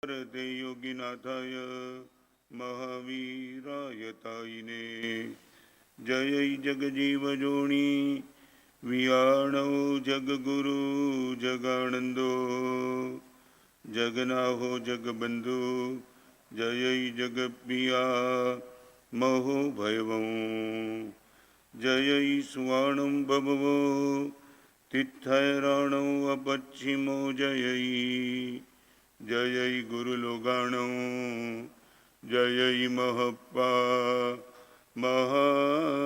ते योगिनाथाय महावीराय तायिने जय जगजीवजोणी वियाणो जगगुरु जगानंदो जगनाहो जगबंधु जय जगप्रिया महो भैवं जय सुवर्णं बभवो तिथैरणो अपच्छिमो जय जय गुरुलोगाणो जय महप्पा महावीरो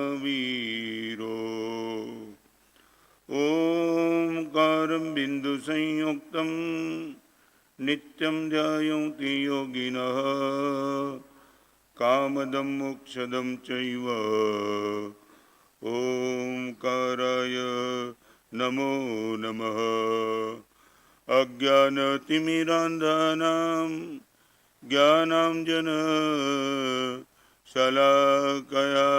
ओंकारं बिंदु संयुक्तं नित्यं ध्यायन्ति योगिनः कामदं मोक्षदं चैव ओंकाराय नमो नमः। अज्ञानतिमिरान्धानां ज्ञानाञ्जन शलाकया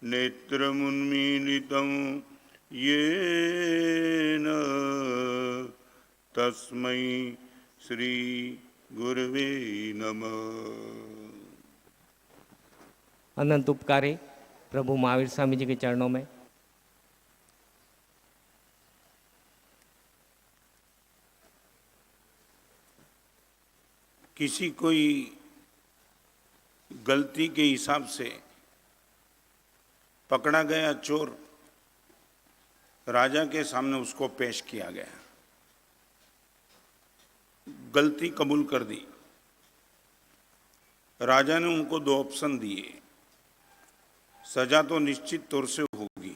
नेत्रमुन्मीलितं येन तस्मै श्री गुरवे नमः। अनंत उपकारी प्रभु महावीर स्वामी जी के चरणों में किसी कोई गलती के हिसाब से पकड़ा गया चोर, राजा के सामने उसको पेश किया गया, गलती कबूल कर दी। राजा ने उनको दो ऑप्शन दिए, सजा तो निश्चित तौर से होगी,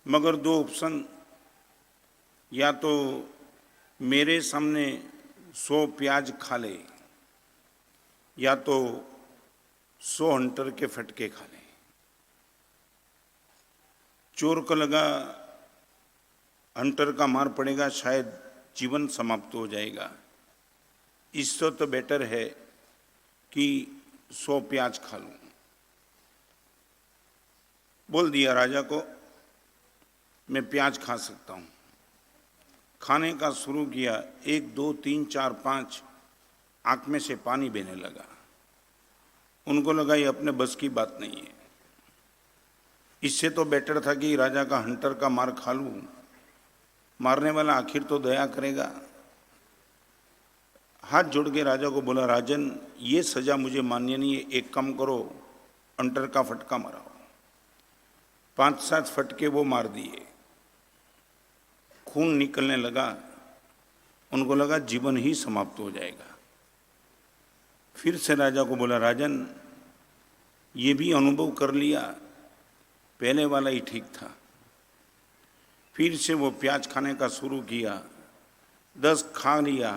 मगर दो ऑप्शन, या तो मेरे सामने 100 प्याज खा ले या तो 100 हंटर के फटके खा ले। चोर को लगा हंटर का मार पड़ेगा, शायद जीवन समाप्त हो जाएगा, इससे तो बेटर है कि 100 प्याज खा लूं। बोल दिया राजा को, मैं प्याज खा सकता हूं। खाने का शुरू किया, 1 2 3 4 5 आंख में से पानी बहने लगा। उनको लगा ये अपने बस की बात नहीं है, इससे तो बेटर था कि राजा का हंटर का मार खा लूं, मारने वाला आखिर तो दया करेगा। हाथ जोड़ के राजा को बोला, राजन ये सजा मुझे मान्य नहीं है, एक काम करो, हंटर का फटका माराओ। 5-7 फटके वो मार दिए, खून निकलने लगा। उनको लगा जीवन ही समाप्त हो जाएगा। फिर से राजा को बोला, राजन ये भी अनुभव कर लिया, पहले वाला ही ठीक था। फिर से वो प्याज खाने का शुरू किया, 10 खा लिया,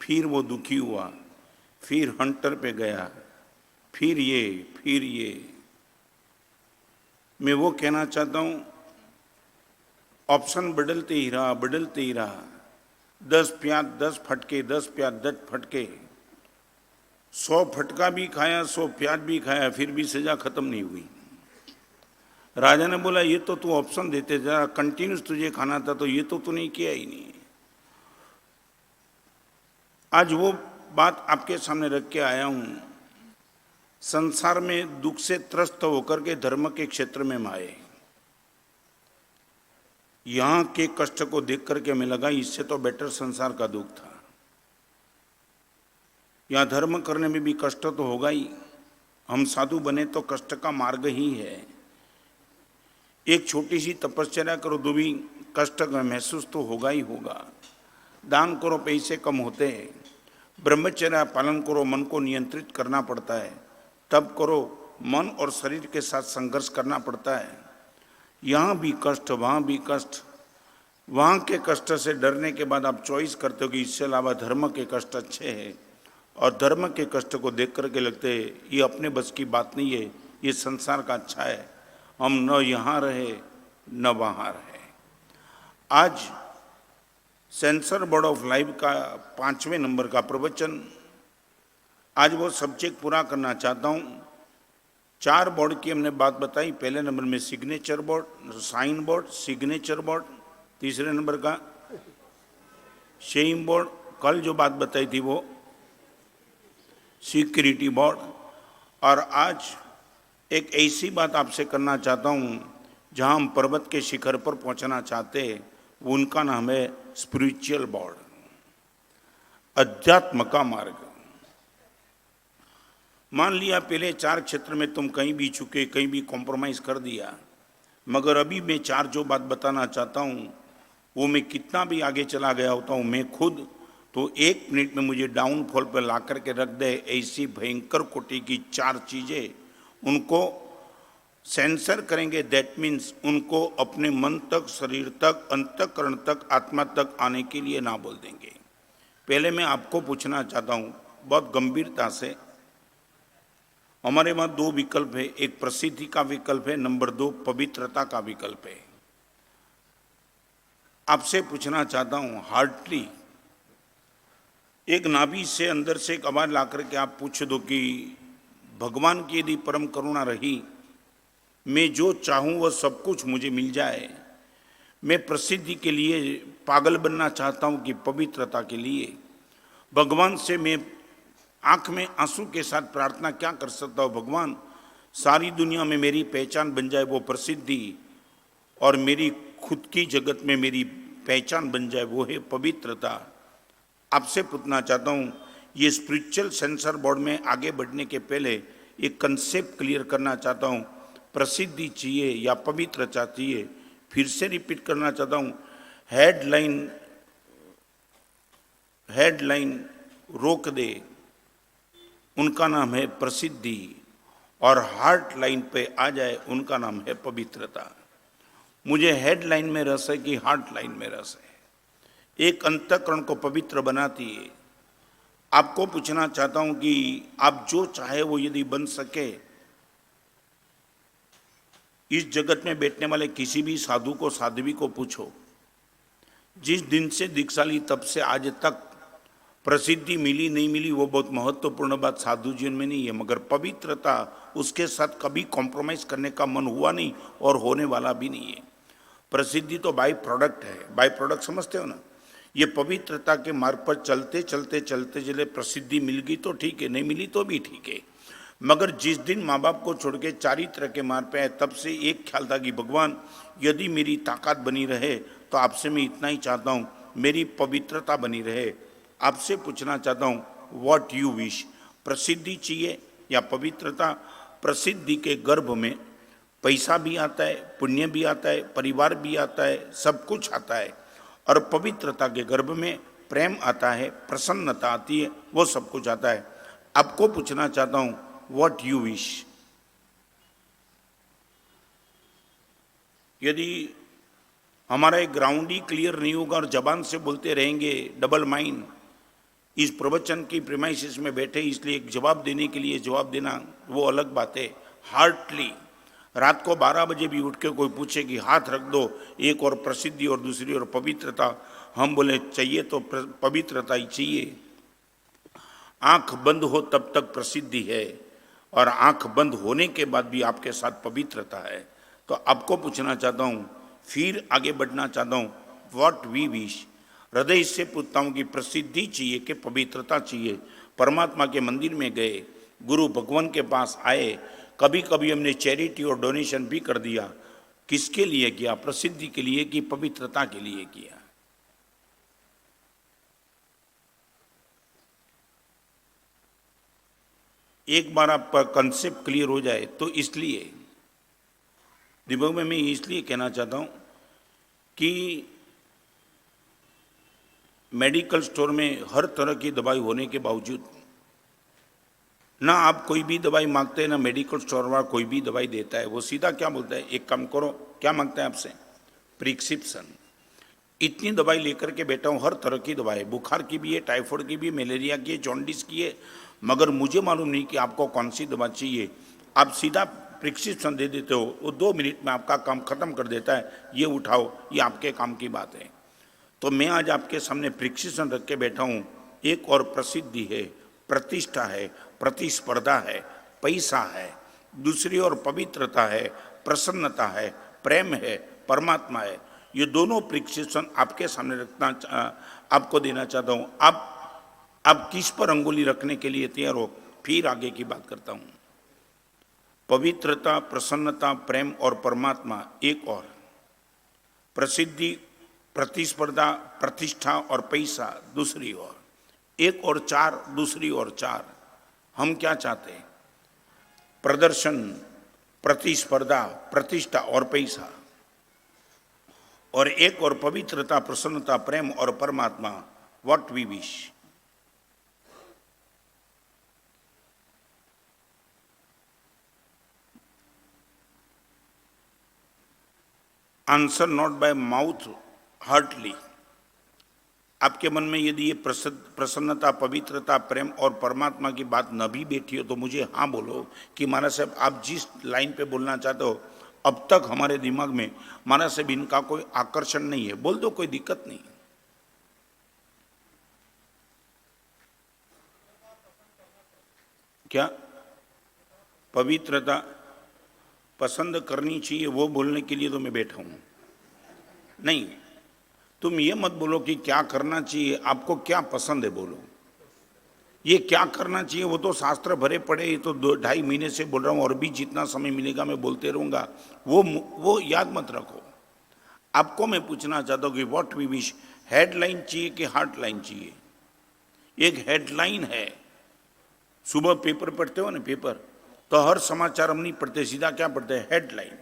फिर वो दुखी हुआ, फिर हंटर पे गया, फिर ये। मैं वो कहना चाहता हूं, ऑप्शन बदलते ही रहा। 10 प्याज 10 फटके, 10 प्याज 10 फटके, 100 फटका भी खाया, 100 प्याज भी खाया, फिर भी सजा खत्म नहीं हुई। राजा ने बोला, ये तो तू ऑप्शन देते जा, कंटिन्यूस तुझे खाना था, तो ये तो तूने किया ही नहीं। आज वो बात आपके सामने रख के आया हूं। संसार में दुख से त्रस्त होकर के धर्म के क्षेत्र में आए, यहां के कष्ट को देख करके हमें लगा इससे तो बेटर संसार का दुख था। यहां धर्म करने में भी कष्ट तो होगा ही, हम साधु बने तो कष्ट का मार्ग ही है। एक छोटी सी तपस्या करो तो भी कष्ट महसूस तो होगा ही होगा। दान करो, पैसे कम होते हैं। ब्रह्मचर्य पालन करो, मन को नियंत्रित करना पड़ता है, तब करो, मन और शरीर के साथ संघर्ष करना पड़ता है। यहाँ भी कष्ट, वहाँ भी कष्ट। वहाँ के कष्ट से डरने के बाद आप चॉइस करते हो कि इससे अलावा धर्म के कष्ट अच्छे हैं, और धर्म के कष्ट को देख करके लगते है ये अपने बस की बात नहीं है, ये संसार का अच्छा है, हम न यहाँ रहे न वहाँ रहे। आज सेंसर बोर्ड ऑफ लाइफ का 5वें नंबर का प्रवचन, आज वो सब्जेक्ट पूरा करना चाहता हूँ। 4 बोर्ड की हमने बात बताई। पहले नंबर में signature board, sign board, signature board. तीसरे नंबर का शेइम बोर्ड, कल जो बात बताई थी वो सिक्योरिटी बोर्ड, और आज एक ऐसी बात आपसे करना चाहता हूँ जहाँ हम पर्वत के शिखर पर पहुँचना चाहते हैं, उनका नाम है स्पिरिचुअल बोर्ड, अध्यात्म का मार्ग। मान लिया पहले 4 क्षेत्र में तुम कहीं भी चुके, कहीं भी कॉम्प्रोमाइज कर दिया, मगर अभी मैं 4 जो बात बताना चाहता हूँ वो मैं कितना भी आगे चला गया होता हूँ मैं खुद, तो 1 मिनट में मुझे डाउनफॉल पर ला करके रख दे, ऐसी भयंकर कोटि की 4 चीजें उनको सेंसर करेंगे। दैट मीन्स उनको अपने मन तक, शरीर तक, अंतःकरण तक, आत्मा तक आने के लिए ना बोल देंगे। पहले मैं आपको पूछना चाहता हूँ बहुत गंभीरता से, हमारे वहाँ 2 विकल्प है, एक प्रसिद्धि का विकल्प है, नंबर 2 पवित्रता का विकल्प है। आपसे पूछना चाहता हूँ हार्डली, एक नाभि से अंदर से एक आवाज ला करके आप पूछ दो कि भगवान की यदि परम करुणा रही, मैं जो चाहूँ वह सब कुछ मुझे मिल जाए, मैं प्रसिद्धि के लिए पागल बनना चाहता हूँ कि पवित्रता के लिए, भगवान से मैं आंख में आंसू के साथ प्रार्थना क्या कर सकता हूँ, भगवान सारी दुनिया में मेरी पहचान बन जाए वो प्रसिद्धि, और मेरी खुद की जगत में मेरी पहचान बन जाए वो है पवित्रता। आपसे पूछना चाहता हूँ, ये स्पिरिचुअल सेंसर बोर्ड में आगे बढ़ने के पहले एक कंसेप्ट क्लियर करना चाहता हूँ, प्रसिद्धि चाहिए या पवित्रता चाहिए। फिर से रिपीट करना चाहता हूँ, हेडलाइन रोक दे, उनका नाम है प्रसिद्धि, और हार्ट लाइन पे आ जाए, उनका नाम है पवित्रता। मुझे हेडलाइन में रस है कि हार्ट लाइन में रस है, एक अंतःकरण को पवित्र बनाती है। आपको पूछना चाहता हूं कि आप जो चाहे वो यदि बन सके, इस जगत में बैठने वाले किसी भी साधु को, साध्वी को पूछो, जिस दिन से दीक्षा ली तब से आज तक प्रसिद्धि मिली नहीं मिली वो बहुत महत्वपूर्ण बात साधु जीवन में नहीं है, मगर पवित्रता उसके साथ कभी कॉम्प्रोमाइज करने का मन हुआ नहीं और होने वाला भी नहीं है। प्रसिद्धि तो बाय प्रोडक्ट है, बाय प्रोडक्ट समझते हो ना। ये पवित्रता के मार्ग पर चलते चलते चलते चले प्रसिद्धि मिल गई तो ठीक है, नहीं मिली तो भी ठीक है, मगर जिस दिन माँ बाप को छोड़ के चारित्र के मार्ग पे आए, तब से एक ख्याल था कि भगवान यदि मेरी ताकत बनी रहे तो आपसे मैं इतना ही चाहता हूँ, मेरी पवित्रता बनी रहे। आपसे पूछना चाहता हूँ व्हाट यू विश, प्रसिद्धि चाहिए या पवित्रता? प्रसिद्धि के गर्भ में पैसा भी आता है, पुण्य भी आता है, परिवार भी आता है, सब कुछ आता है, और पवित्रता के गर्भ में प्रेम आता है, प्रसन्नता आती है, वो सब कुछ आता है। आपको पूछना चाहता हूँ व्हाट यू विश। यदि हमारा एक ग्राउंड ही क्लियर नहीं होगा और जबान से बोलते रहेंगे डबल माइंड, इस प्रवचन की प्रीमाइसिस में बैठे इसलिए एक जवाब देने के लिए जवाब देना वो अलग बात है। हार्टली रात को 12 बजे भी उठ के कोई पूछे कि हाथ रख दो, एक और प्रसिद्धि और दूसरी और पवित्रता, हम बोले चाहिए तो पवित्रता ही चाहिए। आंख बंद हो तब तक प्रसिद्धि है, और आंख बंद होने के बाद भी आपके साथ पवित्रता है। तो आपको पूछना चाहता हूँ, फिर आगे बढ़ना चाहता हूँ, व्हाट वी विश। हृदय से पूछता हूँ कि प्रसिद्धि चाहिए कि पवित्रता चाहिए। परमात्मा के मंदिर में गए, गुरु भगवान के पास आए, कभी कभी हमने चैरिटी और डोनेशन भी कर दिया। किसके लिए किया? प्रसिद्धि के लिए कि पवित्रता के लिए किया? एक बार आपका कंसेप्ट क्लियर हो जाए तो इसलिए दिमाग में मैं इसलिए कहना चाहता हूं कि मेडिकल स्टोर में हर तरह की दवाई होने के बावजूद ना आप कोई भी दवाई मांगते हैं, ना मेडिकल स्टोर वाला कोई भी दवाई देता है। वो सीधा क्या बोलता है, एक काम करो, क्या मांगता है आपसे? प्रिस्क्रिप्शन। इतनी दवाई लेकर के बैठा हूँ, हर तरह की दवाई, बुखार की भी है, टाइफाइड की भी, मलेरिया की है, जॉन्डिस की है, मगर मुझे मालूम नहीं कि आपको कौन सी दवा चाहिए। आप सीधा प्रिस्क्रिप्शन दे देते हो, वो 2 मिनट में आपका काम खत्म कर देता है, ये उठाओ, ये आपके काम की बात है। तो मैं आज आपके सामने प्रिस्क्रिप्शन रख के बैठा हूँ। एक और प्रसिद्धि है, प्रतिष्ठा है, प्रतिस्पर्धा है, पैसा है, दूसरी ओर पवित्रता है, प्रसन्नता है, प्रेम है, परमात्मा है। ये दोनों प्रिस्क्रिप्शन आपके सामने रखना आपको देना चाहता हूँ। आप आप किस पर अंगुली रखने के लिए तैयार हो? फिर आगे की बात करता हूं। पवित्रता, प्रसन्नता, प्रेम और परमात्मा एक और, प्रसिद्धि, प्रतिस्पर्धा, प्रतिष्ठा और पैसा दूसरी ओर, एक और चार दूसरी ओर चार। हम क्या चाहते हैं? प्रदर्शन, प्रतिस्पर्धा, प्रतिष्ठा और पैसा, और एक और पवित्रता, प्रसन्नता, प्रेम और परमात्मा। What we wish. Answer not by mouth heartly. आपके मन में यदि ये प्रसन्नता, पवित्रता, प्रेम और परमात्मा की बात न भी बैठी हो तो मुझे हाँ बोलो कि महाराज साहब आप जिस लाइन पे बोलना चाहते हो अब तक हमारे दिमाग में महाराज साहब इनका कोई आकर्षण नहीं है, बोल दो, कोई दिक्कत नहीं। क्या पवित्रता पसंद करनी चाहिए वो बोलने के लिए तो मैं बैठा हूं। नहीं, तुम ये मत बोलो कि क्या करना चाहिए, आपको क्या पसंद है बोलो। ये क्या करना चाहिए वो तो शास्त्र भरे पड़े, ये तो 2-2.5 महीने से बोल रहा हूं और भी जितना समय मिलेगा मैं बोलते रहूंगा। वो याद मत रखो। आपको मैं पूछना चाहता हूं कि व्हाट वी विश, हेडलाइन चाहिए कि हार्ट लाइन चाहिए? एक हेडलाइन है, सुबह पेपर पढ़ते हो ना, पेपर तो हर समाचार हम नहीं पढ़ते, सीधा क्या पढ़ते हैं? हेडलाइन।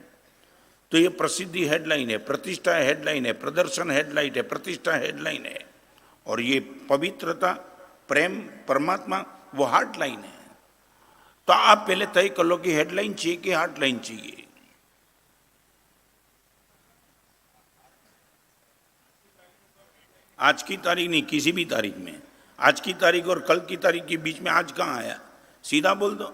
तो ये प्रसिद्धि हेडलाइन है, प्रतिष्ठा हेडलाइन है, प्रदर्शन हेडलाइन है, प्रतिष्ठा हेडलाइन है, और ये पवित्रता, प्रेम, परमात्मा वो हार्ट लाइन है। तो आप पहले तय कर लो कि हेडलाइन चाहिए कि हार्ट लाइन चाहिए। आज की तारीख नहीं, किसी भी तारीख में। आज की तारीख और कल की तारीख के बीच में आज कहां आया? सीधा बोल दो।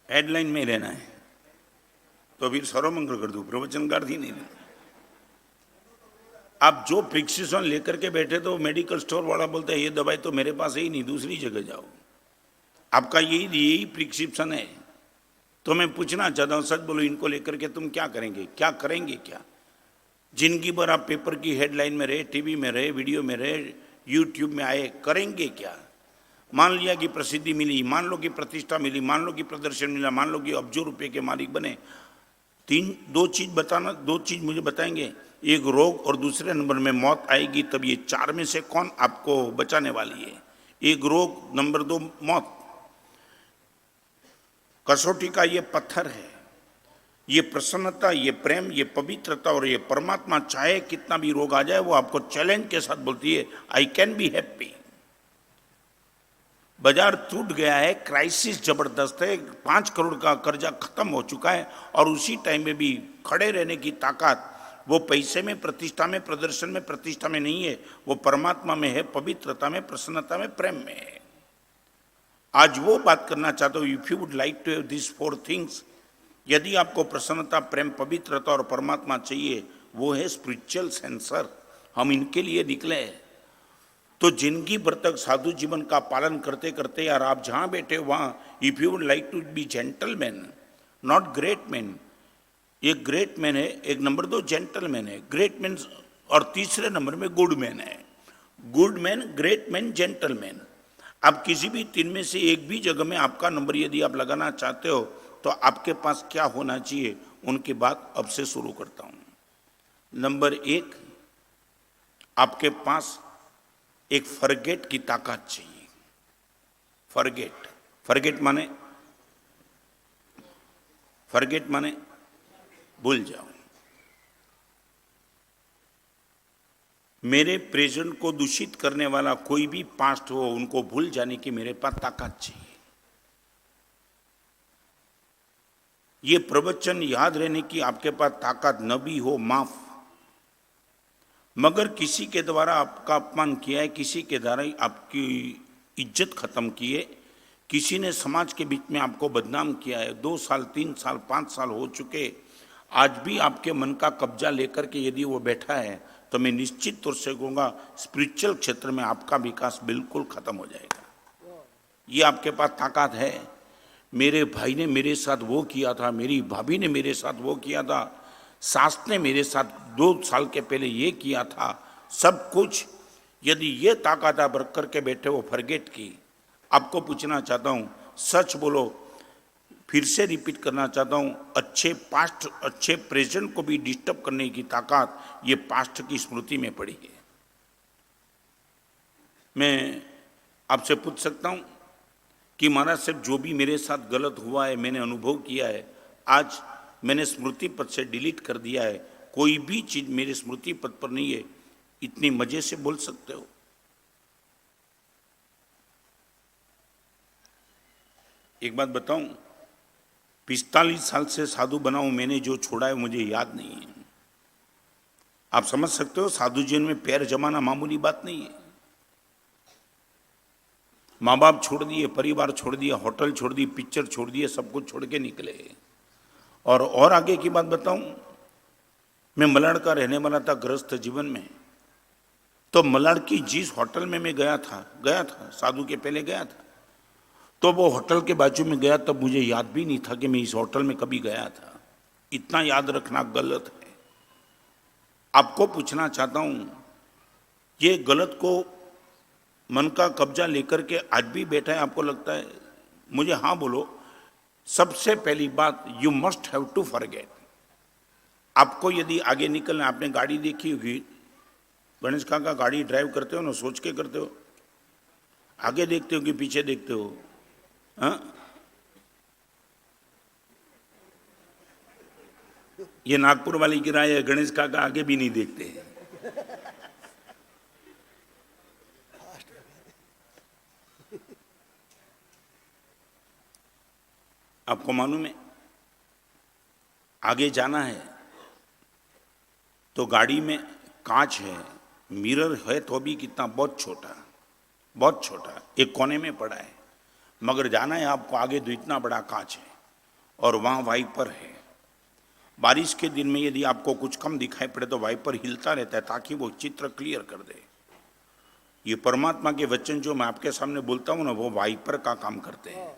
हेडलाइन में रहना है तो फिर सर्वमंगल कर दो, प्रवचनकार ही नहीं रहना। आप जो प्रिस्क्रिप्शन लेकर के बैठे तो मेडिकल स्टोर वाला बोलता है ये दवाई तो मेरे पास है ही नहीं, दूसरी जगह जाओ। आपका यही प्रिस्क्रिप्शन है। तो मैं पूछना चाहता हूं, सच बोलो, इनको लेकर के तुम क्या करेंगे? क्या करेंगे? क्या जिंदगी भर आप पेपर की हेडलाइन में रहे, टीवी में रहे, वीडियो में रहे, यूट्यूब में आए, करेंगे क्या? मान लिया कि प्रसिद्धि मिली, मान लो कि प्रतिष्ठा मिली, मान लो कि प्रदर्शन मिला, मान लो कि अब्जों रुपए के मालिक बने, दो चीज मुझे बताएंगे, एक रोग और दूसरे नंबर में मौत आएगी, तब ये चार में से कौन आपको बचाने वाली है? एक रोग, नंबर 2 मौत। कसौटी का ये पत्थर है, ये प्रसन्नता, ये प्रेम, ये पवित्रता और ये परमात्मा, चाहे कितना भी रोग आ जाए वो आपको चैलेंज के साथ बोलती है आई कैन बी हैप्पी। बाजार टूट गया है, क्राइसिस जबरदस्त है, 5 करोड़ का कर्जा खत्म हो चुका है, और उसी टाइम में भी खड़े रहने की ताकत वो पैसे में, प्रतिष्ठा में, प्रदर्शन में, प्रतिष्ठा में नहीं है, वो परमात्मा में है, पवित्रता में, प्रसन्नता में, प्रेम में है। आज वो बात करना चाहता हूं, if you would like to have this 4 things, यदि आपको प्रसन्नता, प्रेम, पवित्रता और परमात्मा चाहिए, वो है स्पिरिचुअल सेंसर। हम इनके लिए निकले हैं। तो जिंदगी भर तक साधु जीवन का पालन करते करते यार आप जहां बैठे वहां, if you would like to be gentleman, not great man. एक ग्रेट मैन है, एक नंबर 2 जेंटलमैन है, ग्रेट मैन, और तीसरे नंबर में गुड मैन है। Good man, great man, gentleman. आप किसी भी 3 में से एक भी जगह में आपका नंबर यदि आप लगाना चाहते हो तो आपके पास क्या होना चाहिए, उनकी बात अब से शुरू करता हूं। नंबर 1, आपके पास एक फॉरगेट की ताकत चाहिए। फॉरगेट माने भूल जाओ। मेरे प्रेजेंट को दूषित करने वाला कोई भी पास्ट हो, उनको भूल जाने की मेरे पास ताकत चाहिए। ये प्रवचन याद रहने की आपके पास ताकत न भी हो, माफ, मगर किसी के द्वारा आपका अपमान किया है, किसी के द्वारा आपकी इज्जत खत्म की है, किसी ने समाज के बीच में आपको बदनाम किया है, 2 साल, 3 साल, 5 साल हो चुके, आज भी आपके मन का कब्जा लेकर के यदि वो बैठा है तो मैं निश्चित तौर से कहूँगा स्पिरिचुअल क्षेत्र में आपका विकास बिल्कुल खत्म हो जाएगा। ये आपके पास ताकत है। मेरे भाई ने मेरे साथ वो किया था, मेरी भाभी ने मेरे साथ वो किया था, सास ने मेरे साथ 2 साल के पहले ये किया था, सब कुछ यदि ये ताकत आप रख करके बैठे हो फॉरगेट की। आपको पूछना चाहता हूं, सच बोलो, फिर से रिपीट करना चाहता हूं, अच्छे पास्ट अच्छे प्रेजेंट को भी डिस्टर्ब करने की ताकत ये पास्ट की स्मृति में पड़ी है। मैं आपसे पूछ सकता हूं कि महाराज साहब जो भी मेरे साथ गलत हुआ है, मैंने अनुभव किया है, आज मैंने स्मृति पद से डिलीट कर दिया है, कोई भी चीज मेरे स्मृति पद पर नहीं है, इतनी मजे से बोल सकते हो? एक बात बताऊं, 45 साल से साधु बना हूं, मैंने जो छोड़ा है मुझे याद नहीं है। आप समझ सकते हो, साधु जीवन में पैर जमाना मामूली बात नहीं है। माँ बाप छोड़ दिए, परिवार छोड़ दिया, होटल छोड़ दी, पिक्चर छोड़ दिए, सब कुछ छोड़ के निकले। और आगे की बात बताऊं, मैं मलाड का रहने वाला था गृहस्थ जीवन में, तो मलाड की जिस होटल में मैं गया था साधु के पहले गया था, तो वो होटल के बाजू में गया, तब मुझे याद भी नहीं था कि मैं इस होटल में कभी गया था। इतना याद रखना गलत है। आपको पूछना चाहता हूं, ये गलत को मन का कब्जा लेकर के आज भी बैठा है, आपको लगता है? मुझे हाँ बोलो। सबसे पहली बात, you must have to forget. आपको यदि आगे निकलना, आपने गाड़ी देखी होगी, गणेश काका गाड़ी ड्राइव करते हो ना, सोच के करते हो? आगे देखते हो कि पीछे देखते हो? हाँ, ये नागपुर वाली की राय है, गणेश काका आगे भी नहीं देखते हैं। आपको मालूम है, आगे जाना है तो गाड़ी में कांच है, मिरर है तो भी कितना, बहुत छोटा एक कोने में पड़ा है, मगर जाना है आपको आगे तो इतना बड़ा कांच है, और वहां वाइपर है। बारिश के दिन में यदि आपको कुछ कम दिखाई पड़े तो वाइपर हिलता रहता है ताकि वो चित्र क्लियर कर दे। ये परमात्मा के वचन जो मैं आपके सामने बोलता हूं ना, वो वाइपर का काम करते हैं।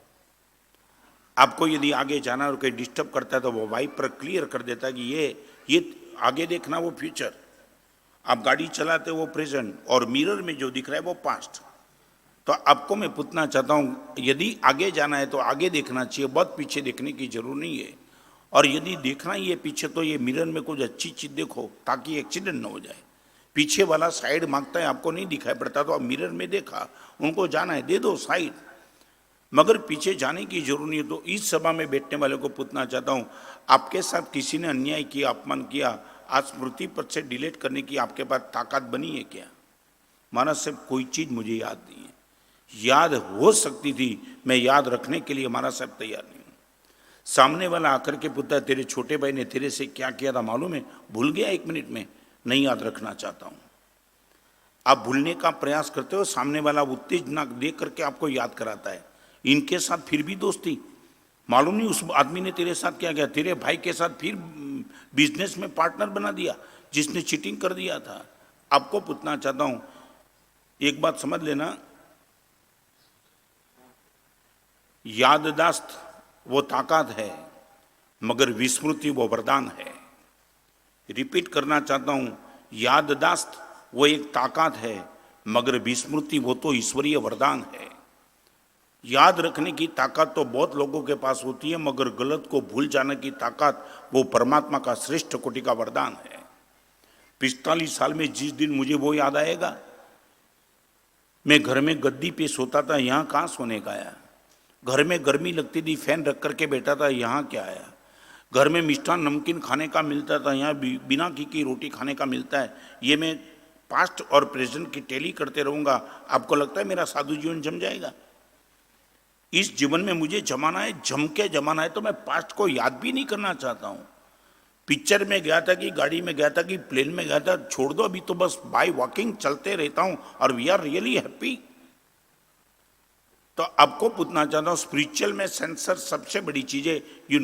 आपको यदि आगे जाना और कोई डिस्टर्ब करता है तो वो वाइपर क्लियर कर देता है कि ये आगे देखना, वो फ्यूचर। आप गाड़ी चलाते हो वो प्रेजेंट, और मिरर में जो दिख रहा है वो पास्ट। तो आपको मैं पूछना चाहता हूं, यदि आगे जाना है तो आगे देखना चाहिए, बहुत पीछे देखने की जरूरत नहीं है। और यदि देखना ही है पीछे, तो ये मिरर में कुछ अच्छी चीज देखो ताकि एक्सीडेंट न हो जाए। पीछे वाला साइड मांगता है, आपको नहीं दिखाई पड़ता, तो आप मिरर में देखा, उनको जाना है, दे दो साइड, मगर पीछे जाने की जरूरत नहीं है। तो इस सभा में बैठने वाले को पूछना चाहता हूं, आपके साथ किसी ने अन्याय किया, अपमान किया, आज स्मृति पद से डिलीट करने की आपके पास ताकत बनी है क्या? महाराज साहब कोई चीज मुझे याद नहीं है। याद हो सकती थी, मैं याद रखने के लिए महाराज साहब तैयार नहीं हूं। सामने वाला आकर के पूछता है, तेरे छोटे भाई ने तेरे से क्या किया था मालूम है? भूल गया 1 मिनट में, नहीं याद रखना चाहता हूं। आप भूलने का प्रयास करते हो, सामने वाला उत्तेजना देख करके आपको याद कराता है। इनके साथ फिर भी दोस्ती, मालूम नहीं उस आदमी ने तेरे साथ क्या किया, तेरे भाई के साथ फिर बिजनेस में पार्टनर बना दिया जिसने चीटिंग कर दिया था। आपको पूछना चाहता हूं, एक बात समझ लेना, याददाश्त वो ताकत है, मगर विस्मृति वो वरदान है। रिपीट करना चाहता हूं, याददाश्त वो एक ताकत है, मगर विस्मृति वो तो ईश्वरीय वरदान है। याद रखने की ताकत तो बहुत लोगों के पास होती है, मगर गलत को भूल जाने की ताकत वो परमात्मा का श्रेष्ठ कोटि का वरदान है। 45 साल में जिस दिन मुझे वो याद आएगा, मैं घर में गद्दी पे सोता था, यहाँ कहाँ सोने का आया? घर में गर्मी लगती थी, फैन रख करके बैठा था, यहाँ क्या आया? घर में मिष्ठान नमकीन खाने का मिलता था, यहाँ बिना घी की रोटी खाने का मिलता है। ये मैं पास्ट और प्रेजेंट की टैली करते रहूंगा, आपको लगता है मेरा साधु जीवन जम जाएगा? इस जीवन में मुझे जमाना है, जम के जमाना है, तो मैं पास्ट को याद भी नहीं करना चाहता हूं। पिक्चर में गया था कि गाड़ी में गया था कि प्लेन में गया था, छोड़ दो, अभी तो बस बाय वॉकिंग चलते रहता हूं और वी आर रियली हैप्पी। तो आपको पूछना चाहता हूं, स्पिरिचुअल में सेंसर सबसे बड़ी चीज है, you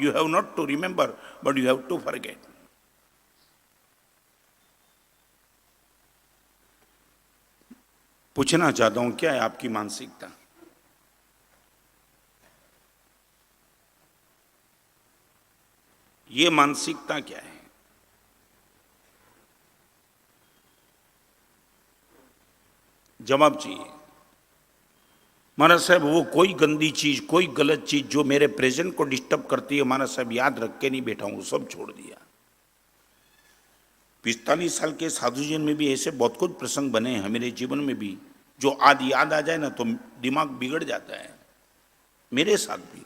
have not to remember but you have to forget. पूछना चाहता हूं, क्या है आपकी मानसिकता? ये मानसिकता क्या है? जवाब चाहिए। महाराज साहब वो कोई गंदी चीज, कोई गलत चीज जो मेरे प्रेजेंट को डिस्टर्ब करती है, महाराज साहब याद रख के नहीं बैठा हूं, सब छोड़ दिया। 45 साल के साधु जीवन में भी ऐसे बहुत कुछ प्रसंग बने हैं मेरे जीवन में भी, जो आज याद आ जाए ना तो दिमाग बिगड़ जाता है। मेरे साथ भी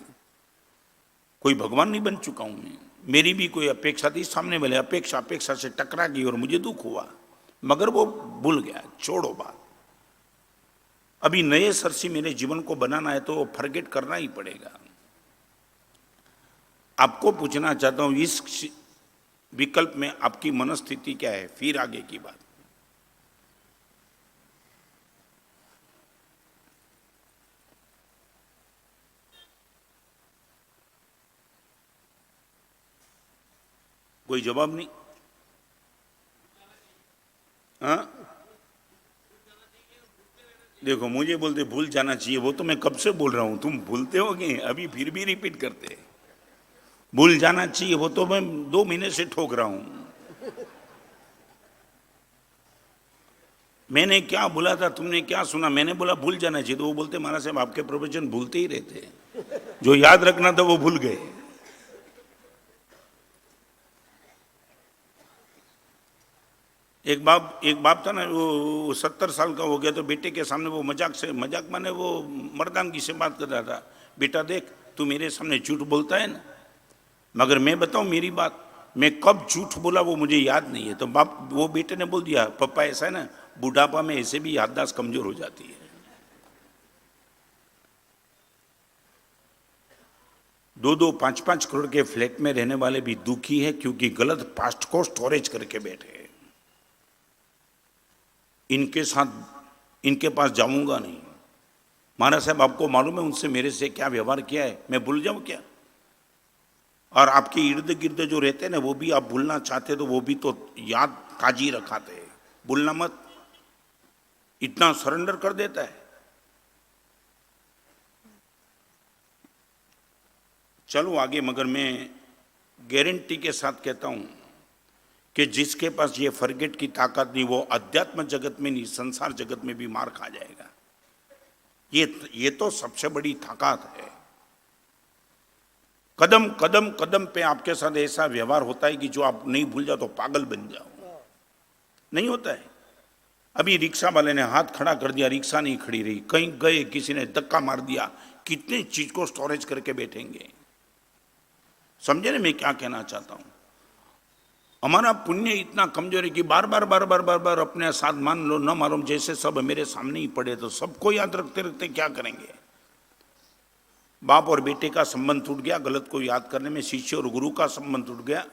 कोई भगवान नहीं बन चुका हूं मैं, मेरी भी कोई अपेक्षा थी, सामने वाले अपेक्षा से टकरा गई और मुझे दुख हुआ, मगर वो भूल गया, छोड़ो बात। अभी नए सर से मेरे जीवन को बनाना है तो फॉरगेट करना ही पड़ेगा। आपको पूछना चाहता हूं इस विकल्प में आपकी मनस्थिति क्या है, फिर आगे की बात। कोई जवाब नहीं? हाँ, देखो मुझे बोलते भूल जाना चाहिए, वो तो मैं कब से बोल रहा हूं, तुम भूलते हो कि अभी फिर भी रिपीट करते। भूल जाना चाहिए वो तो मैं 2 महीने से ठोक रहा हूं। मैंने क्या बोला था, तुमने क्या सुना? मैंने बोला भूल जाना चाहिए, तो वो बोलते महाराज साहब आपके प्रवचन भूलते ही रहते, जो याद रखना था वो भूल गए। एक बाप था ना, वो 70 साल का हो गया तो बेटे के सामने वो मजाक माने वो मर्दानगी से बात कर रहा था, बेटा देख तू मेरे सामने झूठ बोलता है ना, मगर मैं बताऊं मेरी बात, मैं कब झूठ बोला वो मुझे याद नहीं है। तो वो बेटे ने बोल दिया पापा ऐसा है ना, बुढ़ापा में ऐसे भी याददाश्त कमजोर हो जाती है। 2-2, 5-5 करोड़ के फ्लैट में रहने वाले भी दुखी है क्योंकि गलत पास्ट को स्टोरेज करके बैठे। इनके साथ इनके पास जाऊंगा नहीं। महाराज साहब आपको मालूम है उनसे मेरे से क्या व्यवहार किया है, मैं भूल जाऊं क्या? और आपके इर्द गिर्द जो रहते हैं ना, वो भी आप भूलना चाहते तो वो भी तो याद ताजी रखाते हैं, भूलना मत। इतना सरेंडर कर देता है। चलो आगे, मगर मैं गारंटी के साथ कहता हूं कि जिसके पास ये फॉरगेट की ताकत नहीं, वो अध्यात्म जगत में नहीं संसार जगत में भी मार खा जाएगा। ये तो सबसे बड़ी ताकत है। कदम कदम कदम पे आपके साथ ऐसा व्यवहार होता है कि जो आप नहीं भूल जाओ तो पागल बन जाओ, नहीं होता है। अभी रिक्शा वाले ने हाथ खड़ा कर दिया, रिक्शा नहीं खड़ी रही, कहीं गए किसी ने धक्का मार दिया, कितने चीज को स्टोरेज करके बैठेंगे। समझे ना मैं क्या कहना चाहता हूं? हमारा पुण्य इतना कमजोर है कि बार बार अपने साथ मान लो न मालूम जैसे सब मेरे सामने ही पड़े, तो सबको याद रखते रखते क्या करेंगे? बाप और बेटे का संबंध टूट गया, गलत को याद करने में शिष्य और गुरु का संबंध टूट गया,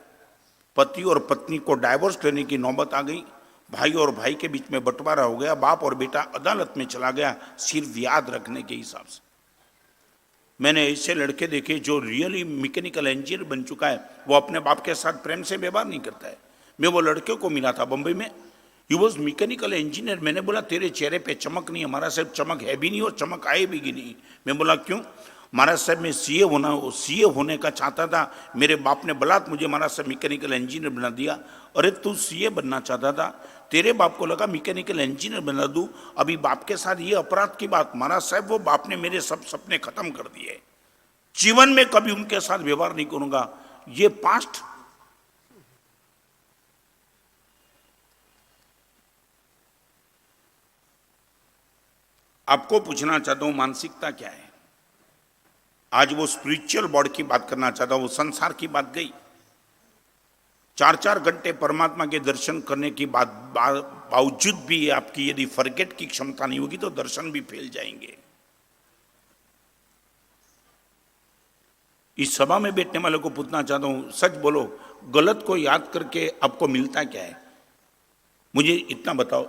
पति और पत्नी को डाइवोर्स लेने की नौबत आ गई, भाई और भाई के बीच में बंटवारा हो गया, बाप और बेटा अदालत में चला गया सिर्फ याद रखने के हिसाब से। मैंने ऐसे लड़के देखे जो रियली मैकेनिकल इंजीनियर बन चुका है, वो अपने बाप के साथ प्रेम से व्यवहार नहीं करता है। मैं वो लड़के को मिला था बंबई में, ही वॉज मैकेनिकल इंजीनियर। मैंने बोला तेरे चेहरे पे चमक नहीं है। महाराज साहब चमक है भी नहीं और चमक आए भी नहीं। मैं बोला क्यों? महाराज साहब मैं सीए होने का चाहता था, मेरे बाप ने बलात् मुझे महाराज साहब मैकेनिकल इंजीनियर बना दिया। अरे तू सीए बनना चाहता था, तेरे बाप को लगा मैकेनिकल इंजीनियर बना दूं, अभी बाप के साथ ये अपराध की बात। महाराज साहब वो बाप ने मेरे सब सपने खत्म कर दिए, जीवन में कभी उनके साथ व्यवहार नहीं करूंगा। ये पास्ट आपको पूछना चाहता हूं मानसिकता क्या है। आज वो स्पिरिचुअल बॉडी की बात करना चाहता हूं, वो संसार की बात गई। 4-4 घंटे परमात्मा के दर्शन करने की बावजूद भी आपकी यदि फॉरगेट की क्षमता नहीं होगी तो दर्शन भी फेल जाएंगे। इस सभा में बैठने वाले को पूछना चाहता हूं, सच बोलो, गलत को याद करके आपको मिलता क्या है? मुझे इतना बताओ,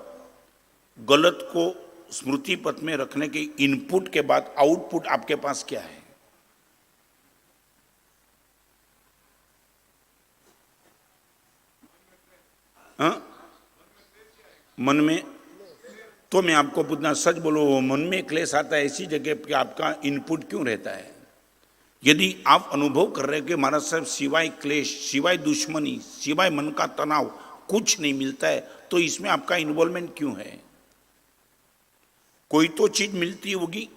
गलत को स्मृति पथ में रखने के इनपुट के बाद आउटपुट आपके पास क्या है? हाँ? मन में। तो मैं आपको पूछना, सच बोलो, मन में क्लेश आता है ऐसी जगह पे आपका इनपुट क्यों रहता है? यदि आप अनुभव कर रहे हो कि महाराज साहब सिवाय क्लेश, सिवाय दुश्मनी, सिवाय मन का तनाव कुछ नहीं मिलता है, तो इसमें आपका इन्वॉल्वमेंट क्यों है? कोई तो चीज मिलती होगी।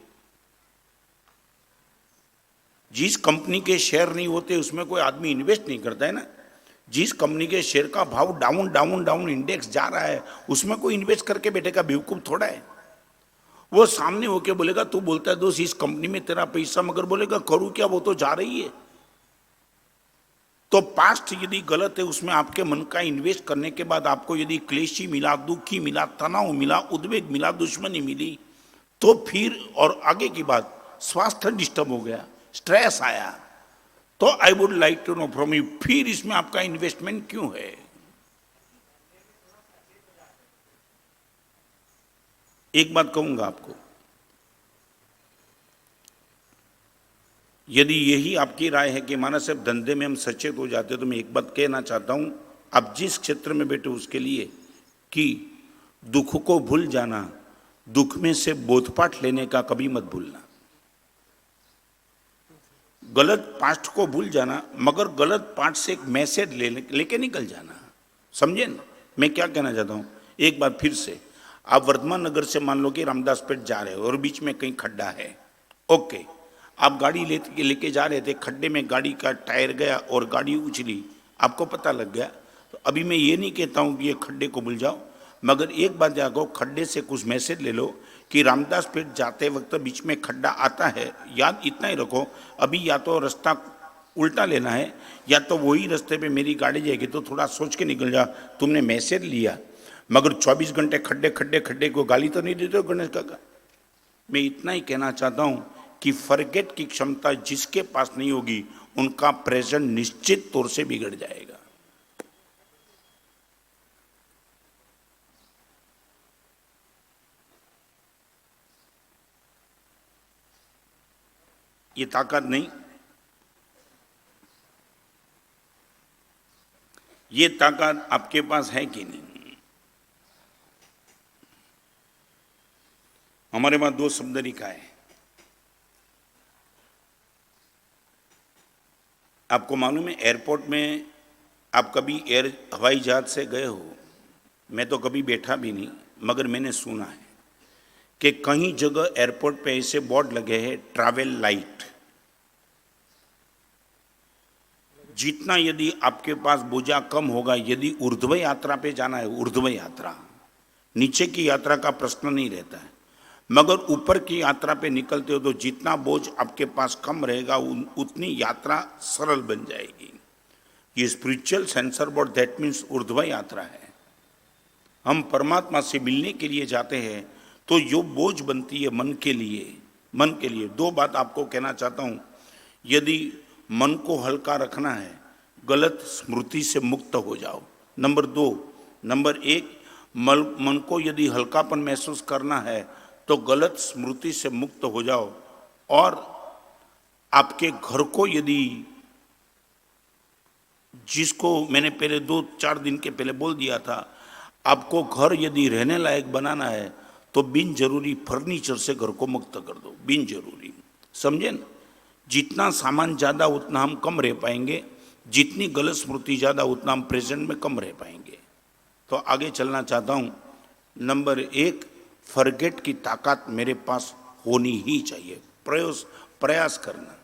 जिस कंपनी के शेयर नहीं होते उसमें कोई आदमी इन्वेस्ट नहीं करता है ना। जिस कंपनी के शेयर का भाव डाउन डाउन डाउन इंडेक्स जा रहा है उसमें कोई इन्वेस्ट करके बैठेगा? बेवकूफ थोड़ा है। वो सामने होके बोलेगा तू बोलता है दोस्त इस कंपनी में तेरा पैसा, मगर बोलेगा करूं क्या, वो तो जा रही है। तो पास्ट यदि गलत है उसमें आपके मन का इन्वेस्ट करने के बाद आपको यदि क्लेशी मिला, दुखी मिला, तनाव मिला, उद्वेग मिला, दुश्मनी मिली, तो फिर और आगे की बात स्वास्थ्य डिस्टर्ब हो गया, स्ट्रेस आया, तो I would like to know from you फिर इसमें आपका इन्वेस्टमेंट क्यों है? एक बात कहूंगा आपको, यदि यही आपकी राय है कि माना साहब धंधे में हम सचेत हो जाते, तो मैं एक बात कहना चाहता हूं, आप जिस क्षेत्र में बैठे उसके लिए कि दुख को भूल जाना, दुख में से बोधपाठ लेने का कभी मत भूलना। गलत पास्ट को भूल जाना, मगर गलत पाठ से एक मैसेज लेके निकल जाना। समझे ना मैं क्या कहना चाहता हूं? एक बार फिर से, आप वर्धमान नगर से मान लो कि रामदास पेट जा रहे हो और बीच में कहीं खड्डा है, ओके, आप गाड़ी लेके जा रहे थे, खड्डे में गाड़ी का टायर गया और गाड़ी उछली, आपको पता लग गया। तो अभी मैं ये नहीं कहता हूं कि ये खड्डे को भूल जाओ, मगर एक बात जागो, खड्डे से कुछ मैसेज ले लो कि रामदास पेट जाते वक्त बीच में खड्डा आता है, याद इतना ही रखो, अभी या तो रास्ता उल्टा लेना है या तो वही रास्ते पे मेरी गाड़ी जाएगी, तो थोड़ा सोच के निकल जा। तुमने मैसेज लिया, मगर 24 घंटे खड्डे खड्डे खड्डे को गाली तो नहीं देते हो गणेश काका। मैं इतना ही कहना चाहता हूं कि फॉरगेट की क्षमता जिसके पास नहीं होगी उनका प्रेजेंट निश्चित तौर से बिगड़ जाएगा। ये ताकत नहीं, ये ताकत आपके पास है कि नहीं? हमारे पास 2 शब्द लिखा है। आपको मालूम है एयरपोर्ट में आप कभी हवाई जहाज से गए हो? मैं तो कभी बैठा भी नहीं, मगर मैंने सुना है कि कहीं जगह एयरपोर्ट पे ऐसे बोर्ड लगे हैं ट्रैवल लाइट। जितना यदि आपके पास बोझा कम होगा, यदि ऊर्ध्व यात्रा पे जाना है, ऊर्ध्व यात्रा, नीचे की यात्रा का प्रश्न नहीं रहता है, मगर ऊपर की यात्रा पे निकलते हो तो जितना बोझ आपके पास कम रहेगा उतनी यात्रा सरल बन जाएगी। ये spiritual censor board, that means ऊर्ध्व यात्रा है। हम परमात्मा से मिलने के लिए जाते हैं तो जो बोझ बनती है मन के लिए, मन के लिए 2 बात आपको कहना चाहता हूं। यदि मन को हल्का रखना है, गलत स्मृति से मुक्त हो जाओ। नंबर 2, नंबर 1, मन को यदि हल्कापन महसूस करना है तो गलत स्मृति से मुक्त हो जाओ। और आपके घर को यदि, जिसको मैंने पहले 2-4 दिन के पहले बोल दिया था, आपको घर यदि रहने लायक बनाना है तो बिन जरूरी फर्नीचर से घर को मुक्त कर दो, बिन जरूरी। समझे ना? जितना सामान ज्यादा उतना हम कम रह पाएंगे, जितनी गलत स्मृति ज्यादा उतना हम प्रेजेंट में कम रह पाएंगे। तो आगे चलना चाहता हूं। नंबर 1, फॉरगेट की ताकत मेरे पास होनी ही चाहिए, प्रयास करना।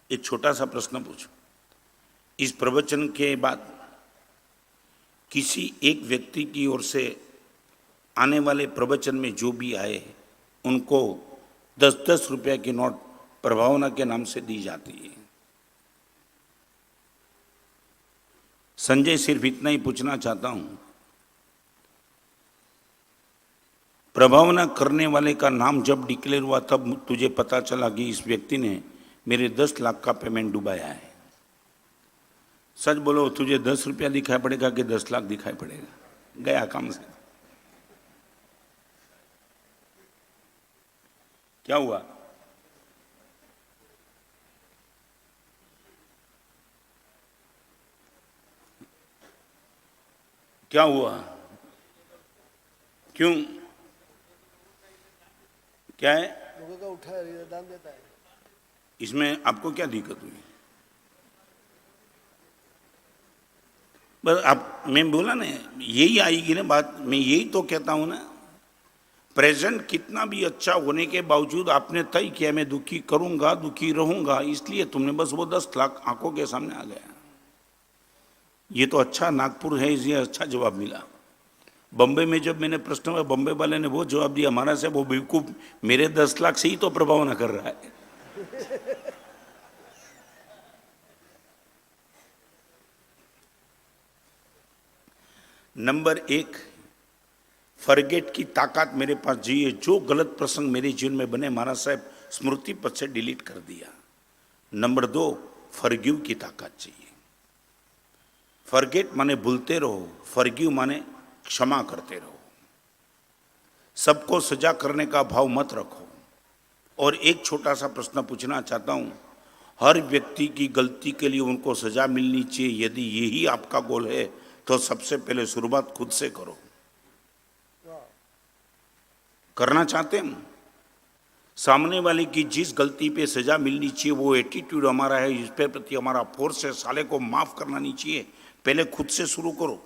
एक छोटा सा प्रश्न पूछो, इस प्रवचन के बाद किसी एक व्यक्ति की ओर से आने वाले प्रवचन में जो भी आए उनको 10-10 रुपए की नोट प्रभावना के नाम से दी जाती है। संजय, सिर्फ इतना ही पूछना चाहता हूं, प्रभावना करने वाले का नाम जब डिक्लेयर हुआ तब तुझे पता चला कि इस व्यक्ति ने मेरे 10 लाख का पेमेंट डुबाया है। सच बोलो, तुझे 10 रुपया दिखाई पड़ेगा कि 10 लाख दिखाई पड़ेगा? गया काम से। क्या हुआ? क्या हुआ? क्यों? क्या है लोगों का उठा दान देता है। इसमें? आपको क्या दिक्कत हुई? बस आप, मैं बोला ना, यही आएगी ना बात। मैं यही तो कहता हूं ना, प्रेजेंट कितना भी अच्छा होने के बावजूद आपने तय किया मैं दुखी करूंगा, दुखी रहूंगा, इसलिए तुमने बस वो 10 लाख आंखों के सामने आ गया। ये तो अच्छा नागपुर है, इसलिए अच्छा जवाब मिला। बम्बई में जब मैंने प्रश्न हुआ, बम्बई वाले ने वो जवाब दिया, हमारा से वो बेवकूफ मेरे 10 लाख से ही तो प्रभाव न कर रहा है। नंबर 1, फॉरगेट की ताकत मेरे पास जी है। जो गलत प्रसंग मेरे जीवन में बने, महाराज साहब स्मृति पद से डिलीट कर दिया। नंबर 2, फॉरगिव की ताकत चाहिए। फॉरगेट माने भूलते रहो, फॉरगिव माने क्षमा करते रहो। सबको सजा करने का भाव मत रखो। और एक छोटा सा प्रश्न पूछना चाहता हूं, हर व्यक्ति की गलती के लिए उनको सजा मिलनी चाहिए। यदि यही आपका गोल है तो सबसे पहले शुरुआत खुद से करो। करना चाहते हैं सामने वाले की जिस गलती पे सजा मिलनी चाहिए, वो एटीट्यूड हमारा है, इस पे प्रति हमारा फोर्स है, साले को माफ करना नहीं चाहिए, पहले खुद से शुरू करो।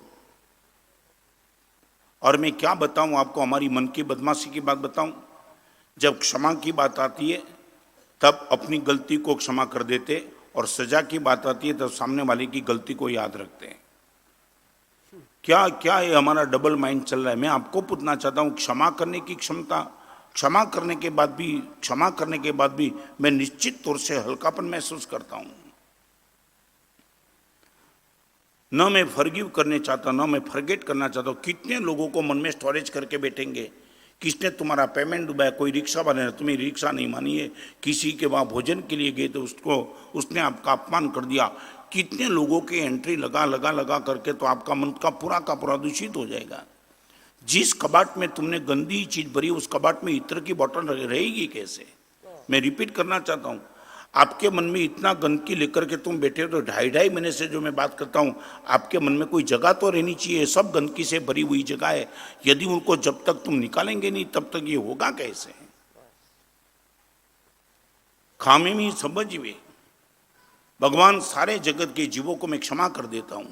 और मैं क्या बताऊं आपको, हमारी मन की बदमाशी की बात बताऊं, जब क्षमा की बात आती है तब अपनी गलती को क्षमा कर देते, और सजा की बात आती है तब सामने वाले की गलती को याद रखते हैं। क्या क्या ये हमारा डबल माइंड चल रहा है। मैं आपको पूछना चाहता हूं, क्षमा करने की क्षमता, क्षमा करने के बाद भी मैं निश्चित तौर से हल्कापन महसूस करता हूं। न मैं फॉरगिव करने चाहता, न मैं फॉरगेट करना चाहता हूं। कितने लोगों को मन में स्टोरेज करके बैठेंगे, किसने तुम्हारा पेमेंट डुबाया, कोई रिक्शा वाले ने तुम्हें रिक्शा नहीं मानी है, किसी के वहां भोजन के लिए गए तो उसने आपका अपमान कर दिया। कितने लोगों की एंट्री लगा करके तो आपका मन का पूरा दूषित हो जाएगा। जिस कबाट में तुमने गंदी चीज भरी, उस कबाट में इत्र की बोतल रहेगी कैसे? मैं रिपीट करना चाहता हूं, आपके मन में इतना गंदगी लेकर के तुम बैठे हो, तो 2.5 महीने से जो मैं बात करता हूं, आपके मन में कोई जगह तो रहनी चाहिए। सब गंदगी से भरी हुई जगह है। यदि उनको जब तक तुम निकालेंगे नहीं तब तक ये होगा कैसे? खामे में समझिए, भगवान सारे जगत के जीवों को मैं क्षमा कर देता हूं।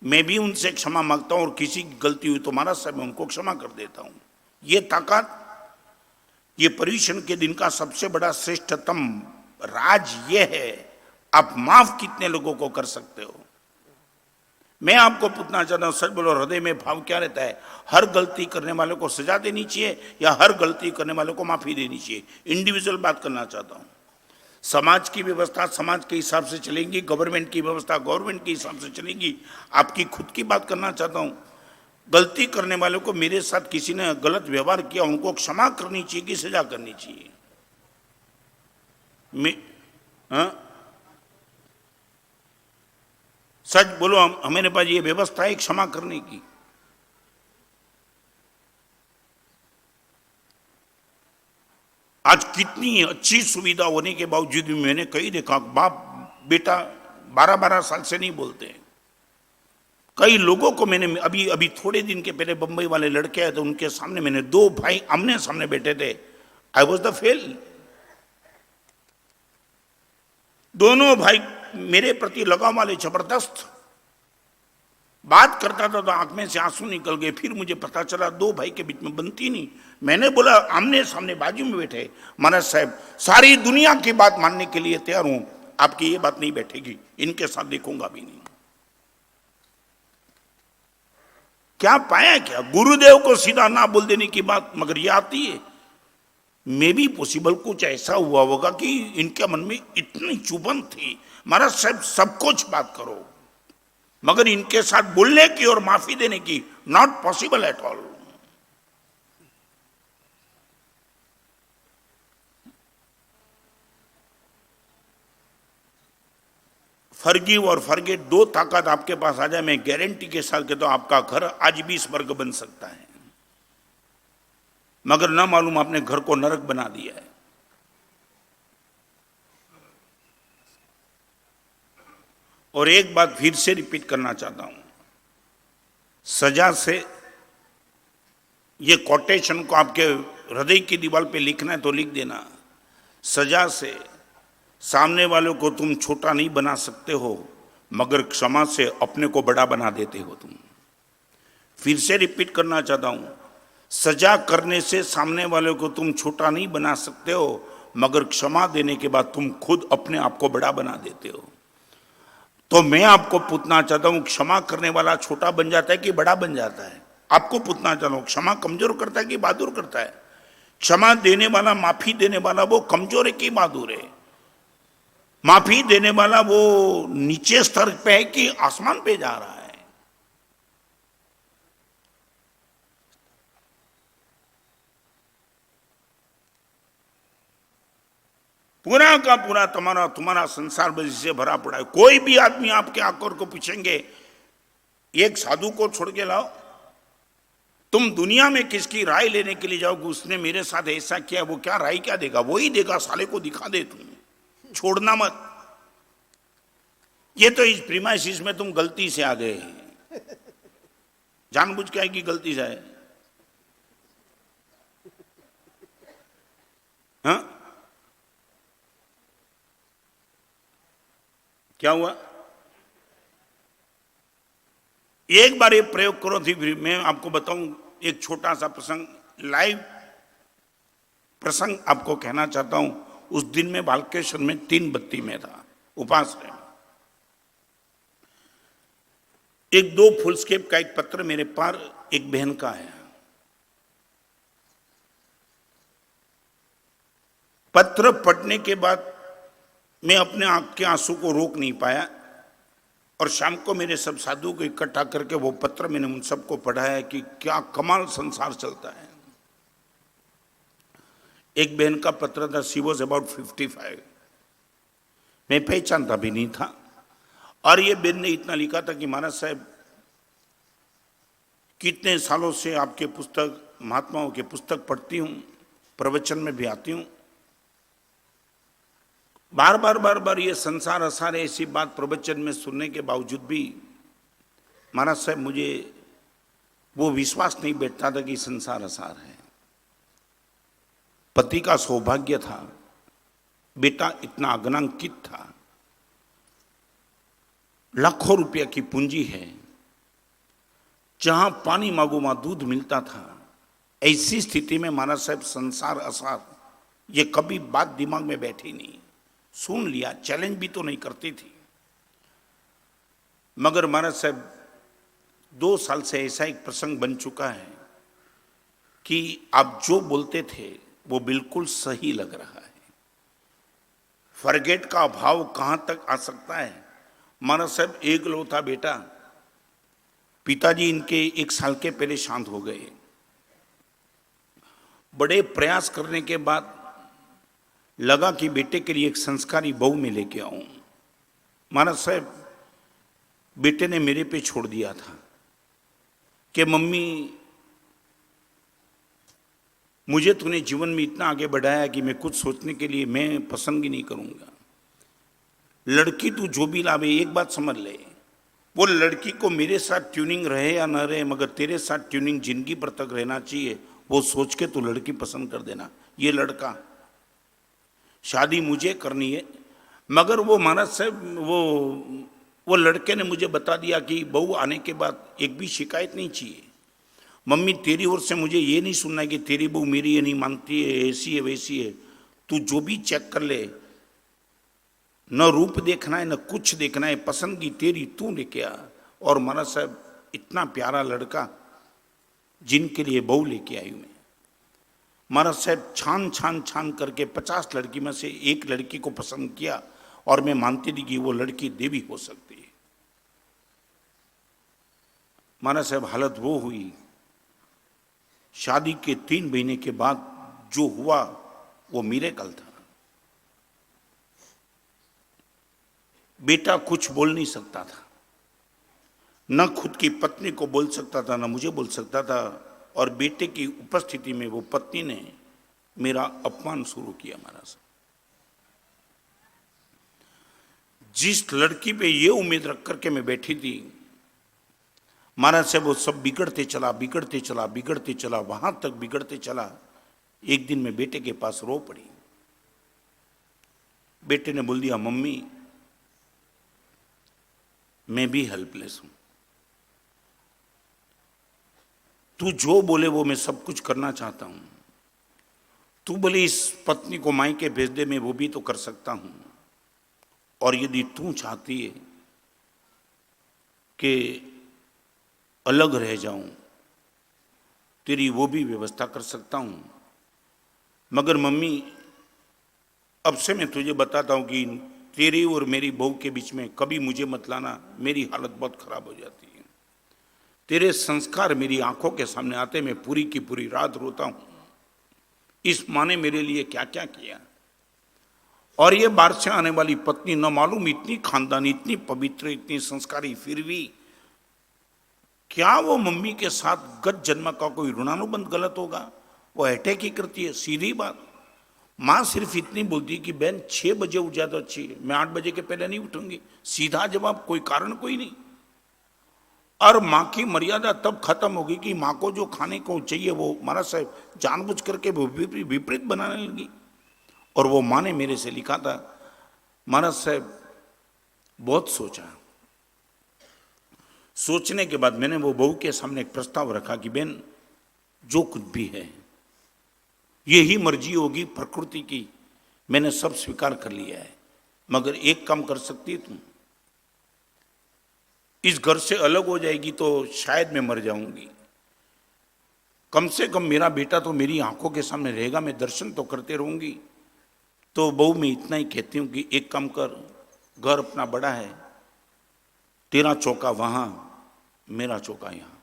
मैं भी उनसे क्षमा मांगता हूं, और किसी की गलती हुई तो महाराज साहब मैं उनको क्षमा कर देता हूं। ये ताकत, ये पर्युषण के दिन का सबसे बड़ा श्रेष्ठतम राज ये है, आप माफ कितने लोगों को कर सकते हो। मैं आपको पूछना चाहता हूं, सच बोलो, हृदय में भाव क्या रहता है? हर गलती करने वालों को सजा देनी चाहिए या हर गलती करने वालों को माफी देनी चाहिए? इंडिविजुअल बात करना चाहता हूं। समाज की व्यवस्था समाज के हिसाब से चलेगी, गवर्नमेंट की व्यवस्था गवर्नमेंट के हिसाब से चलेगी। आपकी खुद की बात करना चाहता हूं, गलती करने वालों को, मेरे साथ किसी ने गलत व्यवहार किया, उनको क्षमा करनी चाहिए कि सजा करनी चाहिए? सच बोलो, हमारे पास ये व्यवस्था है क्षमा करने की? आज कितनी अच्छी सुविधा होने के बावजूद भी मैंने कई देखा, बाप बेटा 12-12 साल से नहीं बोलते। कई लोगों को मैंने अभी थोड़े दिन के पहले बंबई वाले लड़के आए, तो उनके सामने मैंने 2 भाई आमने सामने बैठे थे। I was the fail. दोनों भाई मेरे प्रति लगाव वाले, जबरदस्त। बात करता था तो आंख में से आंसू निकल गए। फिर मुझे पता चला 2 भाई के बीच में बनती नहीं। मैंने बोला, आमने सामने बाजू में बैठे, महाराज साहब सारी दुनिया की बात मानने के लिए तैयार हूं, आपकी ये बात नहीं बैठेगी, इनके साथ देखूंगा भी नहीं। क्या पाया? क्या गुरुदेव को सीधा ना बोल देने की बात, मगर ये आती है। मे भी पॉसिबल कुछ ऐसा हुआ होगा कि इनके मन में इतनी चुभन थी, महाराज साहब सब कुछ बात करो, मगर इनके साथ बोलने की और माफी देने की not possible at all. Forgive और फॉरगेट 2 ताकत आपके पास आ जाए, मैं गारंटी के साथ कहता हूं, आपका घर आज भी स्वर्ग बन सकता है। मगर ना मालूम आपने घर को नरक बना दिया है। और एक बात फिर से रिपीट करना चाहता हूं, सजा से, ये कोटेशन को आपके हृदय की दीवार पे लिखना है तो लिख देना, सजा से सामने वालों को तुम छोटा नहीं बना सकते हो, मगर क्षमा से अपने को बड़ा बना देते हो तुम। फिर से रिपीट करना चाहता हूं, सजा करने से सामने वालों को तुम छोटा नहीं बना सकते हो, मगर क्षमा देने के बाद तुम खुद अपने आप को बड़ा बना देते हो। तो मैं आपको पूछना चाहता हूं, क्षमा करने वाला छोटा बन जाता है कि बड़ा बन जाता है? आपको पूछना चाहता हूं, क्षमा कमजोर करता है कि बहादुर करता है? क्षमा देने वाला, माफी देने वाला वो कमजोर है कि बहादुर है? माफी देने वाला वो नीचे स्तर पे है कि आसमान पे जा रहा है? पूरा का पूरा तुम्हारा संसार बस से भरा पड़ा है। कोई भी आदमी आपके आकर को पूछेंगे, एक साधु को छोड़ के लाओ, तुम दुनिया में किसकी राय लेने के लिए जाओगे, उसने मेरे साथ ऐसा किया, वो क्या राय क्या देगा? वही देगा, साले को दिखा दे, तुम छोड़ना मत। ये तो इस प्रीमाइसिस में तुम गलती से आ गए, जानबूझ के आएगी गलती से आए। हाँ, क्या हुआ? एक बार ये प्रयोग करो थी। फिर मैं आपको बताऊं एक छोटा सा प्रसंग, लाइव प्रसंग आपको कहना चाहता हूं। उस दिन में बालकेश्वर में 3 बत्ती में था, उपास में। एक 2 फुलस्केप का एक पत्र मेरे पास एक बहन का है। पत्र पढ़ने के बाद मैं अपने आंख के आंसू को रोक नहीं पाया, और शाम को मेरे सब साधु को इकट्ठा करके वो पत्र मैंने उन सबको पढ़ाया कि क्या कमाल संसार चलता है। एक बहन का पत्र था, शी वॉज अबाउट 55, मैं पहचानता भी नहीं था। और ये बहन ने इतना लिखा था कि महाराज साहब, कितने सालों से आपके पुस्तक, महात्माओं के पुस्तक पढ़ती हूं, प्रवचन में भी आती हूं, बार बार ये संसार असार ऐसी बात प्रवचन में सुनने के बावजूद भी महाराज साहब मुझे वो विश्वास नहीं बैठता था कि संसार असार है। पति का सौभाग्य था, बेटा इतना अग्नांकित था, लाखों रुपया की पूंजी है, जहां पानी मांगो वहां दूध मिलता था। ऐसी स्थिति में महाराज साहब संसार असार ये कभी बात दिमाग में बैठी नहीं। सुन लिया, चैलेंज भी तो नहीं करती थी। मगर महाराज साहब 2 साल से ऐसा एक प्रसंग बन चुका है कि आप जो बोलते थे वो बिल्कुल सही लग रहा है। फॉरगेट का अभाव कहां तक आ सकता है? महाराज साहब एक लौता बेटा, पिताजी इनके 1 साल के पहले शांत हो गए। बड़े प्रयास करने के बाद लगा कि बेटे के लिए एक संस्कारी बहू में लेके आऊं। महाराज साहब बेटे ने मेरे पे छोड़ दिया था कि मम्मी मुझे तूने जीवन में इतना आगे बढ़ाया कि मैं कुछ सोचने के लिए मैं पसंद ही नहीं करूंगा। लड़की तू जो भी लावे, एक बात समझ ले, वो लड़की को मेरे साथ ट्यूनिंग रहे या ना रहे, मगर तेरे साथ ट्यूनिंग जिंदगी भर तक रहना चाहिए, वो सोच के तू लड़की पसंद कर देना। ये लड़का, शादी मुझे करनी है। मगर वो महाराज साहब वो लड़के ने मुझे बता दिया कि बहू आने के बाद एक भी शिकायत नहीं चाहिए। मम्मी तेरी ओर से मुझे ये नहीं सुनना है कि तेरी बहू मेरी ये नहीं मानती है, ऐसी है वैसी है। तू जो भी चेक कर ले, न रूप देखना है न कुछ देखना है, पसंदगी तेरी तू लेके आ। और महाराज साहब इतना प्यारा लड़का जिनके लिए बहू लेके आई मैं, महाराज साहब छान करके 50 लड़की में से एक लड़की को पसंद किया, और मैं मानती थी कि वो लड़की देवी हो सकती है। महाराज साहब हालत वो हुई, शादी के 3 महीने के बाद जो हुआ वो मिरेकल था। बेटा कुछ बोल नहीं सकता था, न खुद की पत्नी को बोल सकता था, न मुझे बोल सकता था। और बेटे की उपस्थिति में वो पत्नी ने मेरा अपमान शुरू किया। महाराज जिस लड़की पे ये उम्मीद रख करके मैं बैठी थी, महाराज साहब वो सब बिगड़ते चला, वहां तक बिगड़ते चला एक दिन मैं बेटे के पास रो पड़ी। बेटे ने बोल दिया, मम्मी मैं भी हेल्पलेस हूं, तू जो बोले वो मैं सब कुछ करना चाहता हूं, तू बोले इस पत्नी को मायके भेज दे, मैं वो भी तो कर सकता हूं, और यदि तू चाहती है कि अलग रह जाऊं तेरी वो भी व्यवस्था कर सकता हूं, मगर मम्मी अब से मैं तुझे बताता हूं कि तेरी और मेरी बहू के बीच में कभी मुझे मत लाना, मेरी हालत बहुत खराब हो जाती है। तेरे संस्कार मेरी आंखों के सामने आते मैं पूरी की पूरी रात रोता हूं, इस माँ ने मेरे लिए क्या क्या किया। और ये बाहर से आने वाली पत्नी न मालूम इतनी खानदानी, इतनी पवित्र, इतनी संस्कारी, फिर भी क्या वो मम्मी के साथ गत जन्म का कोई ऋणानुबंध गलत होगा? वो अटैक ही करती है, सीधी बात। माँ सिर्फ इतनी बोलती कि बहन 6 बजे उठ जाए तो अच्छी है, मैं 8 बजे के पहले नहीं उठूंगी। सीधा जवाब, कोई कारण कोई नहीं। और माँ की मर्यादा तब खत्म होगी कि माँ को जो खाने को चाहिए वो महाराज साहब जानबूझ करके विपरीत बनाने लगी। और वो माँ ने मेरे से लिखा था, महाराज साहब बहुत सोचा, सोचने के बाद मैंने वो बहू के सामने एक प्रस्ताव रखा कि बहन जो कुछ भी है यही मर्जी होगी प्रकृति की, मैंने सब स्वीकार कर लिया है, मगर एक काम कर सकती है तुम, इस घर से अलग हो जाएगी तो शायद मैं मर जाऊंगी, कम से कम मेरा बेटा तो मेरी आंखों के सामने रहेगा, मैं दर्शन तो करते रहूंगी। तो बहू मैं इतना ही कहती हूं कि एक काम कर, घर अपना बड़ा है, तेरा चौका वहां, मेरा चौका यहां।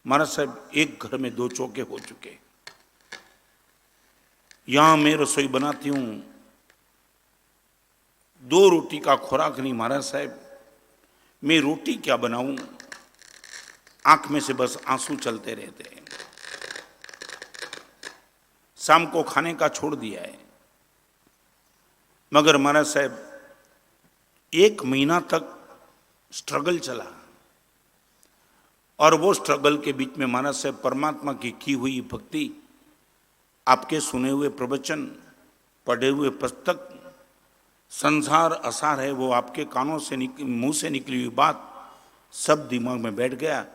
महाराज साहब एक घर में 2 चौके हो चुके, यहां मैं रसोई बनाती हूं, 2 रोटी का खुराक नहीं महाराज साहब, मैं रोटी क्या बनाऊं, आंख में से बस आंसू चलते रहते हैं। शाम को खाने का छोड़ दिया है, मगर महाराज साहब 1 महीना तक स्ट्रगल चला, और वो स्ट्रगल के बीच में महाराज साहब परमात्मा की हुई भक्ति, आपके सुने हुए प्रवचन, पढ़े हुए पुस्तक, संसार असार है वो आपके कानों से मुंह से निकली हुई बात सब दिमाग में बैठ गया।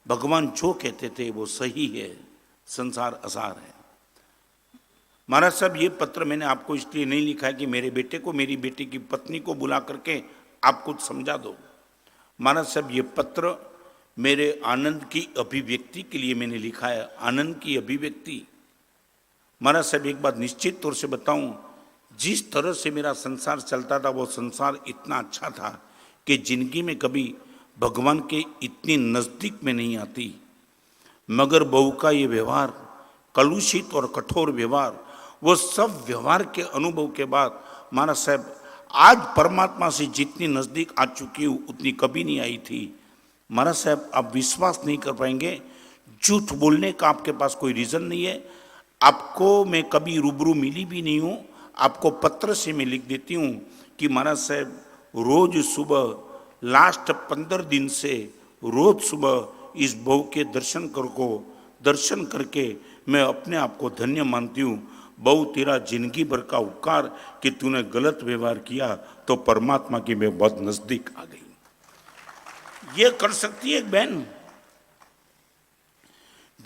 भगवान जो कहते थे वो सही है, संसार असार है। महाराज साहब ये पत्र मैंने आपको इसलिए नहीं लिखा है कि मेरे बेटे को, मेरी बेटी की पत्नी को बुला करके आप कुछ समझा दो। महाराज साहब ये पत्र मेरे आनंद की अभिव्यक्ति के लिए मैंने लिखा है, आनंद की अभिव्यक्ति। महाराज साहब एक बात निश्चित तौर से बताऊं, जिस तरह से मेरा संसार चलता था वो संसार इतना अच्छा था कि जिंदगी में कभी भगवान के इतनी नजदीक में नहीं आती, मगर बहू का ये व्यवहार, कलुषित और कठोर व्यवहार, वो सब व्यवहार के अनुभव के बाद महाराज साहब आज परमात्मा से जितनी नजदीक आ चुकी हूँ उतनी कभी नहीं आई थी। महाराज साहब आप विश्वास नहीं कर पाएंगे, झूठ बोलने का आपके पास कोई रीजन नहीं है। आपको मैं कभी रूबरू मिली भी नहीं हूँ, आपको पत्र से मैं लिख देती हूँ कि महाराज साहब रोज सुबह लास्ट 15 दिन से रोज सुबह इस बहू के दर्शन करके मैं अपने आप को धन्य मानती हूँ। बहू तेरा जिंदगी भर का उपकार कि तूने गलत व्यवहार किया तो परमात्मा की मैं बहुत नजदीक आ गई। ये कर सकती है एक बहन?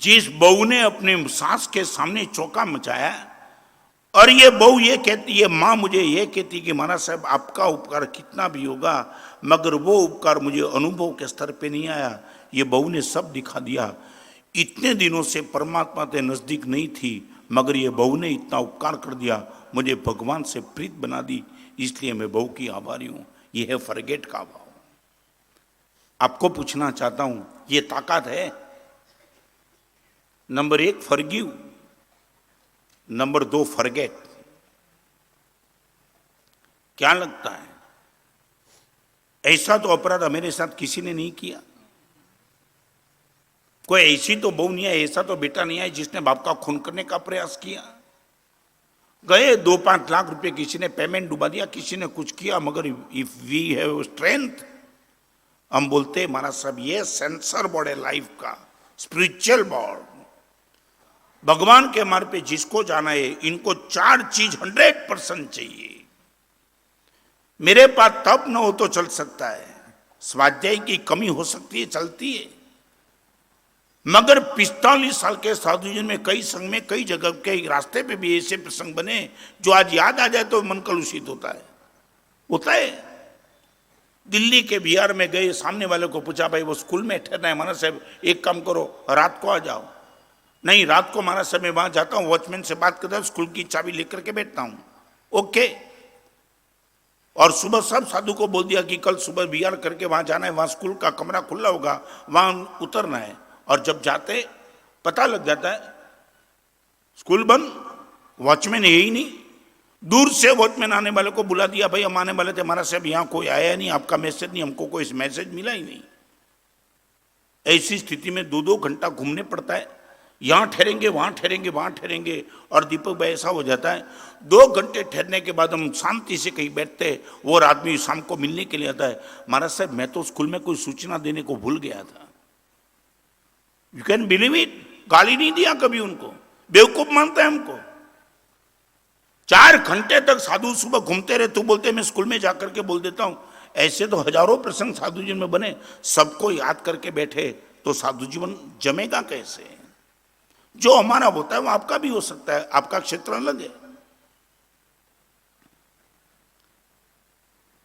जिस बहू ने अपने सास के सामने चौका मचाया, और ये बहू ये कहती, ये माँ मुझे ये कहती कि महाराज साहब आपका उपकार कितना भी होगा मगर वो उपकार मुझे अनुभव के स्तर पे नहीं आया। ये बहू ने सब दिखा दिया। इतने दिनों से परमात्मा के नजदीक नहीं थी, मगर ये बहू ने इतना उपकार कर दिया, मुझे भगवान से प्रीत बना दी, इसलिए मैं बहू की आभारी हूं। ये है फॉरगेट का भाव। आपको पूछना चाहता हूं, ये ताकत है? Number 1 forgive, number 2 forget. क्या लगता है ऐसा तो अपराध मेरे साथ किसी ने नहीं किया? कोई ऐसी तो बहू नहीं है, ऐसा तो बेटा नहीं है जिसने बाप का खून करने का प्रयास किया। गए 2-5 लाख रुपए किसी ने पेमेंट डुबा दिया, किसी ने कुछ किया, मगर इफ वी हैव स्ट्रेंथ, हम बोलते महाराज साहब ये सेंसर बोर्ड है लाइफ का, स्पिरिचुअल बोर्ड। भगवान के मार्ग पे जिसको जाना है, इनको 4 चीज 100% चाहिए। मेरे पास तप न हो तो चल सकता है, स्वाध्याय की कमी हो सकती है, चलती है, मगर 45 साल के साधु जीवन में कई संघ में कई जगह के रास्ते पे भी ऐसे प्रसंग बने जो आज याद आ जाए तो मन कलुषित होता है। दिल्ली के बिहार में गए, सामने वाले को पूछा, भाई वो स्कूल में ठहरना है? महाराज साहब एक काम करो, रात को आ जाओ। नहीं, रात को महाराज साहब मैं वहां जाता हूँ, वॉचमैन से बात करता हूँ, स्कूल की चाबी लेकर के बैठता हूँ। ओके। और सुबह सब साधु को बोल दिया कि कल सुबह बिहार करके वहां जाना है, वहां स्कूल का कमरा खुला होगा, वहां उतरना है। और जब जाते पता लग जाता है स्कूल बंद, वॉचमैन है ही नहीं। दूर से वॉचमैन आने वाले को बुला दिया, भाई हम आने वाले थे, हमारा साहब यहाँ कोई आया नहीं, आपका मैसेज नहीं, हमको कोई मैसेज मिला ही नहीं। ऐसी स्थिति में 2-2 घंटा घूमने पड़ता है, यहाँ ठहरेंगे वहां ठहरेंगे वहां ठहरेंगे। और दीपक भाई ऐसा हो जाता है 2 घंटे ठहरने के बाद हम शांति से कहीं बैठते, वो आदमी शाम को मिलने के लिए आता है, महाराज साहब मैं तो स्कूल में कोई सूचना देने को भूल गया था। यू कैन बिलीव इट, गाली नहीं दिया कभी उनको, बेवकूफ मानता है हमको। 4 घंटे तक साधु सुबह घूमते रहे, तू बोलते मैं स्कूल में जाकर के बोल देता हूं। ऐसे तो हजारों प्रसंग साधु जीवन में बने, सबको याद करके बैठे तो साधु जीवन जमेगा कैसे? जो हमारा होता है वो आपका भी हो सकता है, आपका क्षेत्र अलग है।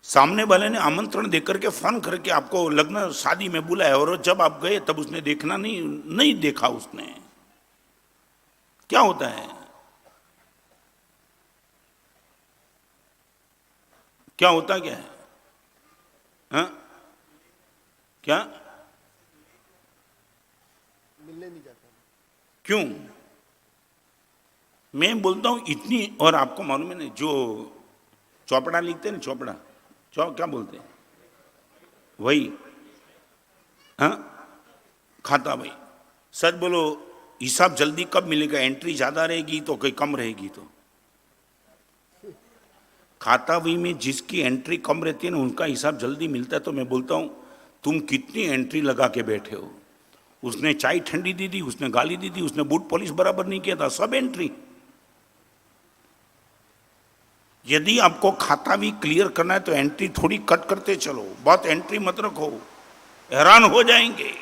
सामने वाले ने आमंत्रण देकर के फोन करके आपको लग्न शादी में बुलाया, और जब आप गए तब उसने देखना नहीं देखा उसने। क्या होता है? क्या होता क्या है? हाँ? क्या मिलने नहीं जाता। क्यों? मैं बोलता हूं इतनी, और आपको मालूम है ना जो चौपड़ा लिखते हैं ना, चौपड़ा क्या बोलते हैं वही, हाँ खाता भाई। सच बोलो, हिसाब जल्दी कब मिलेगा? एंट्री ज्यादा रहेगी तो कहीं कम रहेगी तो। खाता वही में जिसकी एंट्री कम रहती है ना, उनका हिसाब जल्दी मिलता है। तो मैं बोलता हूं तुम कितनी एंट्री लगा के बैठे हो। उसने चाय ठंडी दी थी, उसने गाली दी थी, उसने बूट पॉलिश बराबर नहीं किया था, सब एंट्री। यदि आपको खाता भी क्लियर करना है तो एंट्री थोड़ी कट करते चलो, बहुत एंट्री मत रखो, हैरान हो जाएंगे।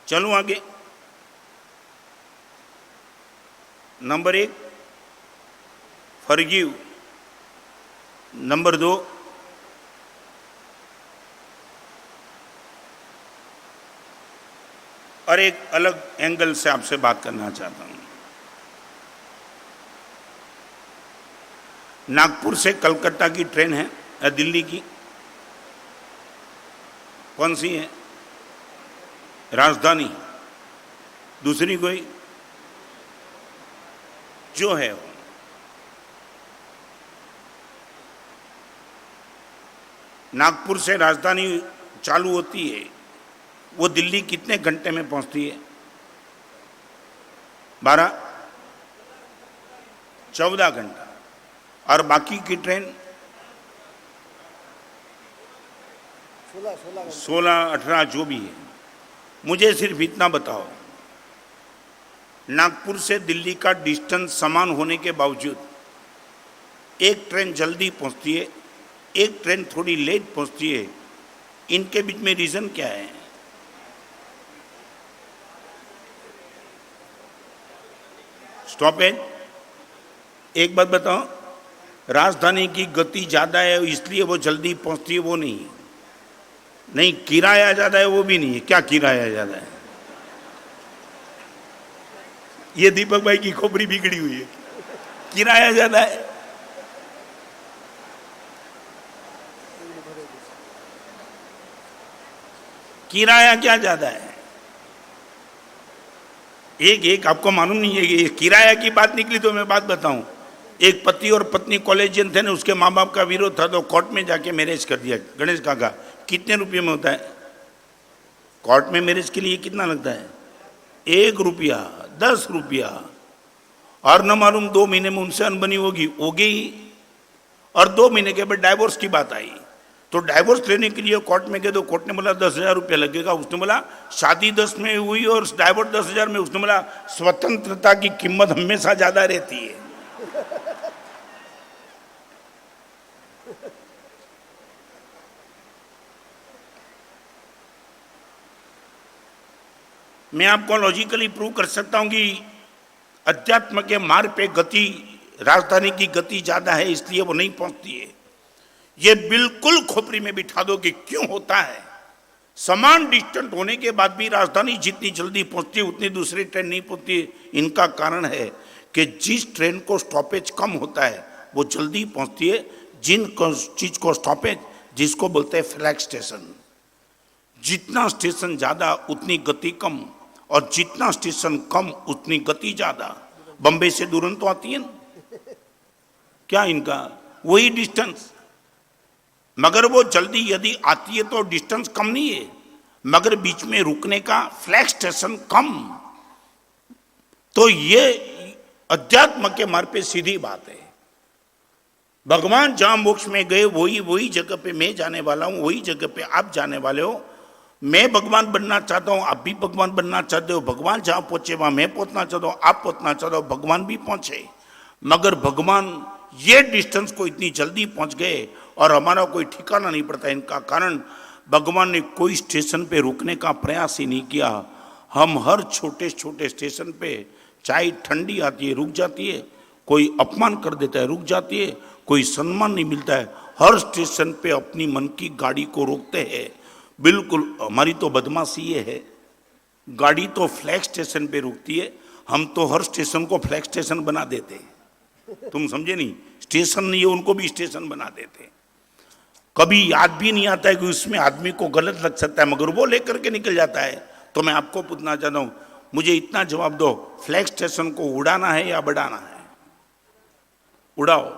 चलो आगे। नंबर 1 फॉरगिव, नंबर 2 और एक अलग एंगल से आपसे बात करना चाहता हूं। नागपुर से कलकत्ता की ट्रेन है या दिल्ली की, कौन सी है? राजधानी, दूसरी कोई जो है वो। नागपुर से राजधानी चालू होती है, वो दिल्ली कितने घंटे में पहुंचती है? 14 घंटा। और बाकी की ट्रेन 16-18 जो भी है। मुझे सिर्फ इतना बताओ, नागपुर से दिल्ली का डिस्टेंस समान होने के बावजूद एक ट्रेन जल्दी पहुंचती है, एक ट्रेन थोड़ी लेट पहुंचती है, इनके बीच में रीजन क्या है? स्टॉपेज। एक बात बताओ, राजधानी की गति ज्यादा है इसलिए वो जल्दी पहुंचती है, वो नहीं, किराया ज्यादा है वो भी नहीं है। क्या किराया ज्यादा है? ये दीपक भाई की खोपड़ी बिगड़ी हुई है, किराया ज्यादा है। किराया क्या ज्यादा है? एक आपको मालूम नहीं है? ये किराया की बात निकली तो मैं बात बताऊं। एक पति और पत्नी कॉलेजियन थे ना, उसके माँ बाप का विरोध था तो कोर्ट में जाके मैरिज कर दिया। गणेश काका, कितने रुपये में होता है? कोर्ट में मैरिज के लिए कितना लगता है? 1 रुपया, 10 रुपया। और न मालूम 2 महीने में उनसे अनबनी होगी, और 2 महीने के बाद डाइवोर्स की बात आई। तो डाइवोर्स लेने के लिए कोर्ट में गए तो कोर्ट ने बोला 10,000 रुपया लगेगा। उसने बोला शादी 10 में हुई और डाइवोर्स 10,000 में। उसने बोला स्वतंत्रता की कीमत हमेशा ज्यादा रहती है। मैं आपको लॉजिकली प्रूव कर सकता हूं कि अध्यात्म के मार्ग पे गति, राजधानी की गति ज्यादा है, इसलिए वो नहीं पहुंचती है। ये बिल्कुल खोपड़ी में बिठा दो कि क्यों होता है। समान डिस्टेंस होने के बाद भी राजधानी जितनी जल्दी पहुंचती है उतनी दूसरी ट्रेन नहीं पहुंचती। इनका कारण है कि जिस ट्रेन को स्टॉपेज कम होता है वो जल्दी पहुंचती है। जिन चीज को स्टॉपेज, जिसको बोलते हैं फ्लैग स्टेशन, जितना स्टेशन ज्यादा उतनी गति कम, और जितना स्टेशन कम उतनी गति ज्यादा। बंबई से दुरंतो आती है ना, क्या इनका वही डिस्टेंस, मगर वो जल्दी यदि आती है तो डिस्टेंस कम नहीं है, मगर बीच में रुकने का फ्लैग स्टेशन कम। तो ये अध्यात्म के मार्ग पे सीधी बात है। भगवान जहां मोक्ष में गए वही जगह पे मैं जाने वाला हूं, वही जगह पे आप जाने वाले हो। मैं भगवान बनना चाहता हूं, आप भी भगवान बनना चाहते हो। भगवान जहां पहुंचे वहां मैं पहुंचना चाहता हूं, आप पहुंचना चाहते हो, भगवान भी पहुंचे। मगर भगवान ये डिस्टेंस को इतनी जल्दी पहुंच गए और हमारा कोई ठिकाना नहीं पड़ता। इनका कारण भगवान ने कोई स्टेशन पे रुकने का प्रयास ही नहीं किया। हम हर छोटे छोटे स्टेशन पे, चाय ठंडी आती है रुक जाती है, कोई अपमान कर देता है रुक जाती है, कोई सम्मान नहीं मिलता है, हर स्टेशन पे अपनी मन की गाड़ी को रोकते हैं। बिल्कुल हमारी तो बदमाशी ये है, गाड़ी तो फ्लैग स्टेशन पे रुकती है, हम तो हर स्टेशन को फ्लैग स्टेशन बना देते हैं। तुम समझे नहीं, स्टेशन नहीं है उनको भी स्टेशन बना देते। कभी याद भी नहीं आता है कि उसमें आदमी को गलत लग सकता है, मगर वो लेकर के निकल जाता है। तो मैं आपको पूछना चाहता हूं, मुझे इतना जवाब दो, फ्लैग स्टेशन को उड़ाना है या बढ़ाना है? उड़ाओ।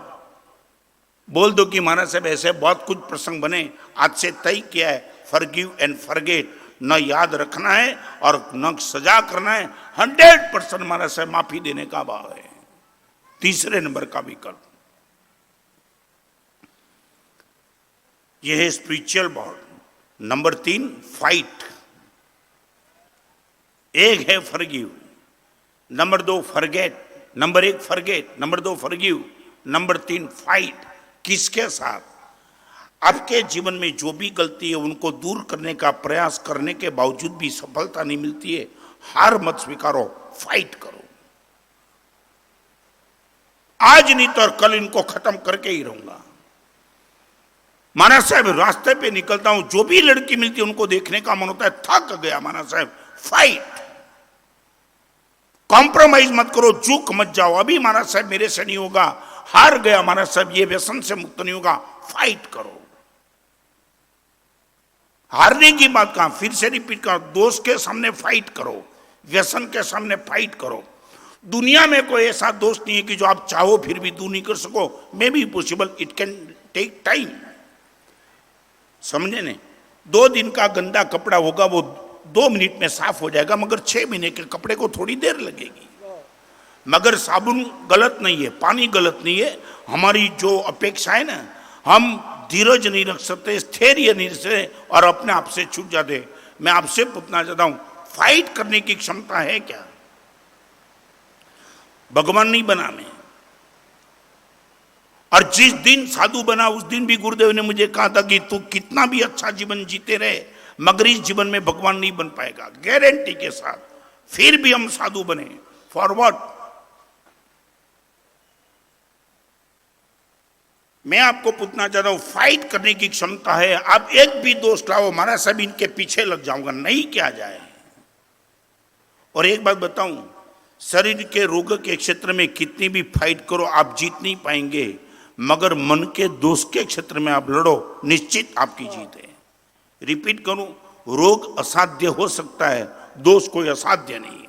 बोल दो कि महाराज साहब ऐसे बहुत कुछ प्रसंग बने, आज से तय किया है फॉरगिव एंड फॉरगेट, न याद रखना है और न सजा करना है। 100% महाराज साहब माफी देने का भाव है। तीसरे नंबर का विकल्प यह है स्पिरिचुअल बॉन्ड। Number 3 fight. एक है forgive, number 2 forget, number 1 forget, number 2 forgive, number 3 fight. किसके साथ? आपके जीवन में जो भी गलती है उनको दूर करने का प्रयास करने के बावजूद भी सफलता नहीं मिलती है, हार मत स्वीकारो, फाइट करो। आज नहीं तो कल इनको खत्म करके ही रहूंगा। महाराज साहब रास्ते पे निकलता हूं, जो भी लड़की मिलती है उनको देखने का मन होता है, थक गया महाराज साहब। फाइट, कॉम्प्रोमाइज मत करो, चूक मत जाओ। अभी महाराज साहब मेरे से नहीं होगा, हार गया महाराज साहब, ये व्यसन से मुक्त नहीं होगा। फाइट करो। हारने की बात कहां, फिर से रिपीट करो, दोस्त के सामने फाइट करो, व्यसन के सामने फाइट करो। दुनिया में कोई ऐसा दोस्त नहीं है कि जो आप चाहो फिर भी दूर नहीं कर सको। May be possible, it can take time. समझे ने? 2 दिन का गंदा कपड़ा होगा वो 2 मिनट में साफ हो जाएगा, मगर 6 महीने के कपड़े को थोड़ी देर लगेगी। मगर साबुन गलत नहीं है, पानी गलत नहीं है, हमारी जो अपेक्षा है ना, हम धीरज नहीं रख सकते, स्थैर्य नहीं रख सकते और अपने आप से छूट जाते। मैं आपसे पूछना चाहता हूं, फाइट करने की क्षमता है क्या? भगवान नहीं बना मैं। और जिस दिन साधु बना उस दिन भी गुरुदेव ने मुझे कहा था कि तू कितना भी अच्छा जीवन जीते रहे, मगर इस जीवन में भगवान नहीं बन पाएगा, गारंटी के साथ। फिर भी हम साधु बने, फॉर व्हाट? मैं आपको पूछना चाहता हूं, फाइट करने की क्षमता है? आप एक भी दोस्त लाओ, महाराज साहब इनके पीछे लग जाऊंगा, नहीं क्या जाए। और एक बात बताऊं, शरीर के रोग के क्षेत्र में कितनी भी फाइट करो आप जीत नहीं पाएंगे, मगर मन के दोष के क्षेत्र में आप लड़ो, निश्चित आपकी जीत है। रिपीट करूं, रोग असाध्य हो सकता है, दोष कोई असाध्य नहीं।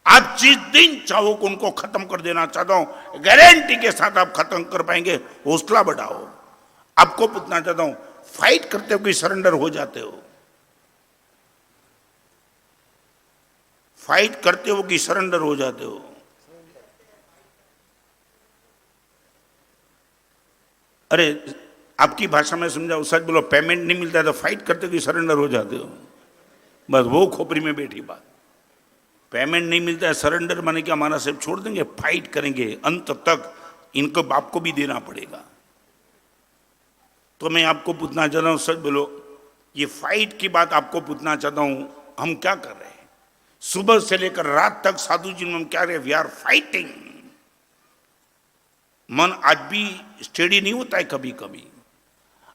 आप जिस दिन चाहो को उनको खत्म कर देना चाहता हूं, गारंटी के साथ आप खत्म कर पाएंगे। हौसला बढ़ाओ। आपको पूछना चाहता हूं, फाइट करते हो कि सरेंडर हो जाते हो? फाइट करते हो कि सरेंडर हो जाते हो? अरे आपकी भाषा में समझाओ, सच बोलो, पेमेंट नहीं मिलता है तो फाइट करते हो कि सरेंडर हो जाते हो? बस वो खोपड़ी में बैठी बात। पेमेंट नहीं मिलता है, सरेंडर माने कि हमारा सब छोड़ देंगे, फाइट करेंगे अंत तक, इनको बाप को भी देना पड़ेगा। तो मैं आपको पूछना चाहता हूं, सच बोलो, ये फाइट की बात आपको पूछना चाहता हूं, हम क्या कर रहे हैं? सुबह से लेकर रात तक साधु जी में हम क्या रहे? We are fighting. मन आज भी स्टेडी नहीं होता है, कभी कभी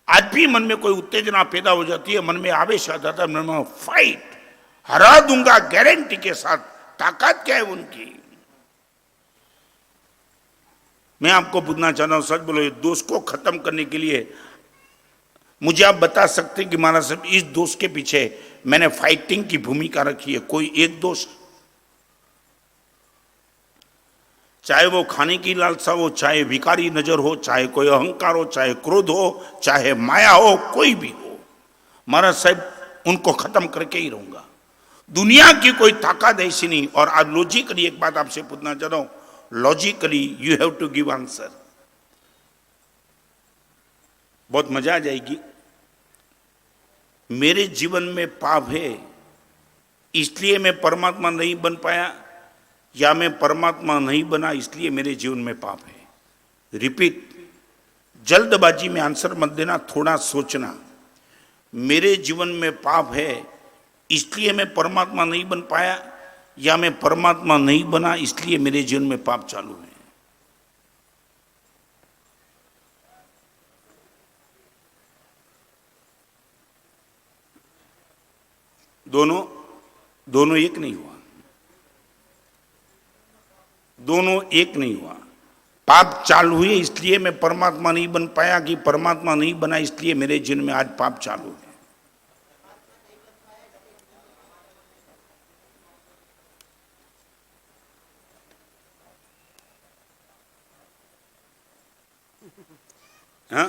आज भी मन में कोई उत्तेजना पैदा हो जाती है, मन में आवेश आ जाता है, मन में फाइट, हरा दूंगा गारंटी के साथ। ताकत क्या है उनकी? मैं आपको पूछना चाहता हूं, सच बोलो, ये दोष को खत्म करने के लिए मुझे आप बता सकते हैं कि महाराज साहब इस दोष के पीछे मैंने फाइटिंग की भूमिका रखी है? कोई एक दोष, चाहे वो खाने की लालसा हो, चाहे भिखारी नजर हो, चाहे कोई अहंकार हो, चाहे क्रोध हो, चाहे माया हो, कोई भी हो, महाराज साहब उनको खत्म करके ही रहूंगा। दुनिया की कोई ताकत ऐसी नहीं। और आज लॉजिकली एक बात आपसे पूछना चाहता हूं, logically you have to give answer. बहुत मजा आ जाएगी। मेरे जीवन में पाप है इसलिए मैं परमात्मा नहीं बन पाया, या मैं परमात्मा नहीं बना इसलिए मेरे जीवन में पाप है? रिपीट, जल्दबाजी में आंसर मत देना, थोड़ा सोचना। मेरे जीवन में पाप है इसलिए मैं परमात्मा नहीं बन पाया, या मैं परमात्मा नहीं बना इसलिए मेरे जीवन में पाप चालू है? दोनों एक नहीं हुआ, दोनों एक नहीं हुआ। पाप चालू हुए इसलिए मैं परमात्मा नहीं बन पाया, कि परमात्मा नहीं बना इसलिए मेरे जीवन में आज पाप चालू है? हाँ,